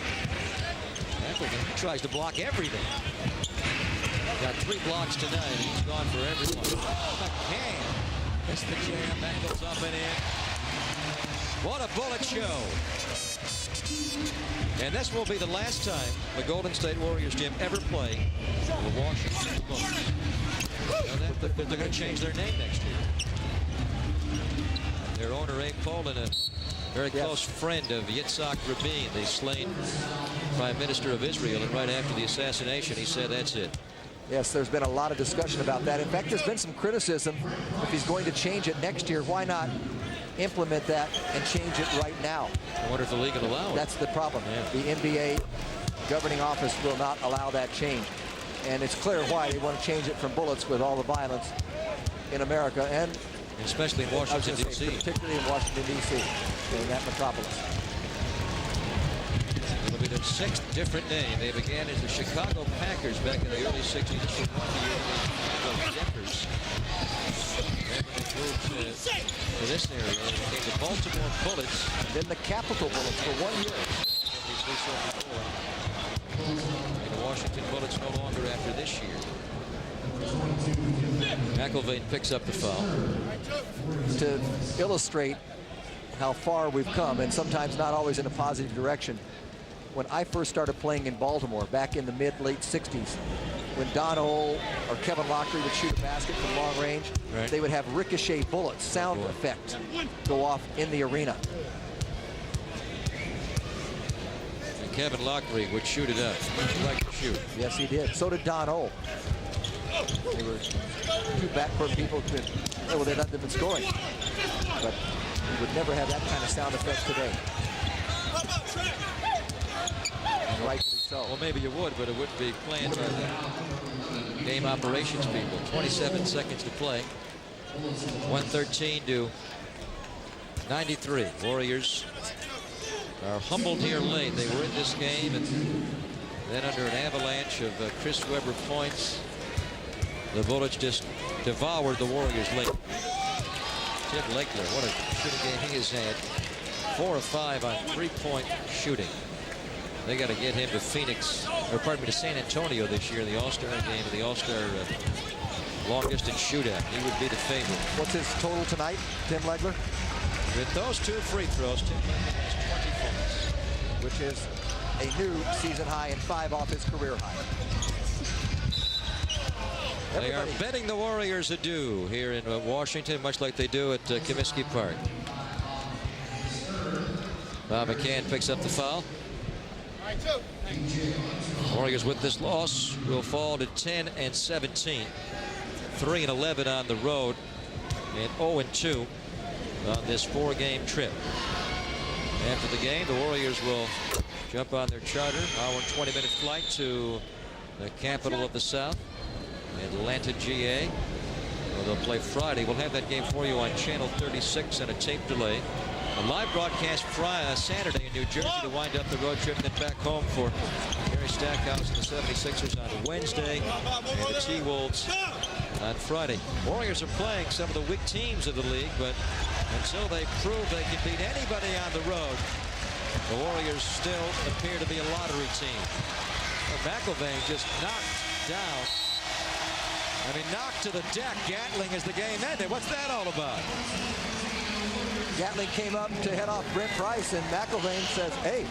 McElvain tries to block everything. Got 3 blocks tonight. He's gone for everyone. McCann missed the jam. That goes up and in. What a Bullet show. And this will be the last time the Golden State Warriors, Jim, ever play the Washington Bullets. They're going to change their name next year. Their owner, Abe Pollin, a very close friend of Yitzhak Rabin, the slain Prime Minister of Israel, and right after the assassination, he said, that's it. Yes, there's been a lot of discussion about that. In fact, there's been some criticism. If he's going to change it next year, why not implement that and change it right now? I wonder if the league will allow it. That's the problem. Yeah. The NBA governing office will not allow that change. And it's clear why they want to change it from Bullets with all the violence in America, and especially in Washington, D.C. Particularly in Washington, D.C., in that metropolis. It'll be their 6th different name. They began as the Chicago Packers back in the early 60s. This was one of the Chicago Deckers. Then when they moved to this area, they became the Baltimore Bullets. Then the Capital Bullets for 1 year. And the Washington Bullets no longer after this year. McElvain picks up the foul. To illustrate how far we've come, and sometimes not always in a positive direction, when I first started playing in Baltimore back in the mid-late 60s, when Don Ohl or Kevin Lockery would shoot a basket from long range, they would have ricochet bullets, sound effects, go off in the arena. And Kevin Lockery would shoot it up. He liked to shoot. Yes, he did. So did Don Ohl. They were 2 backcourt people who could, well, they'd not been scoring, but we would never have that kind of sound effect today. And rightfully so. Well, maybe you would, but it wouldn't be planned by the game operations people. 27 seconds to play. 113 to 93. Warriors are humbled here late. They were in this game, and then under an avalanche of Chris Webber points, the Bullets just devoured the Warriors late. Tim Legler, what a shooting game he has had. 4 of 5 on 3-point shooting. They got to get him to Phoenix, or pardon me, to San Antonio this year in the All-Star game, the All-Star long-distance shootout. He would be the favorite. What's his total tonight, Tim Legler? With those 2 free throws, Tim Legler has 20 points. Which is a new season high and 5 off his career high. They are Everybody. bidding the Warriors adieu here in Washington, much like they do at Comiskey Park. Bob McCann picks up the foul. Warriors with this loss will fall to 10-17. 3-11 on the road and 0-2 on this 4-game trip. After the game, the Warriors will jump on their charter, hour and 20-minute flight to the capital of the South, Atlanta, GA, where they'll play Friday. We'll have that game for you on Channel 36 and a tape delay. A live broadcast Saturday in New Jersey to wind up the road trip, then back home for Gary Stackhouse and the 76ers on Wednesday, and the T-Wolves on Friday. Warriors are playing some of the weak teams of the league, but until they prove they can beat anybody on the road, the Warriors still appear to be a lottery team. Well, McIlvaine just knocked down. Knocked to the deck. Gatling as the game ended. What's that all about? Gatling came up to head off Brent Price, and McIlvaine says, hey,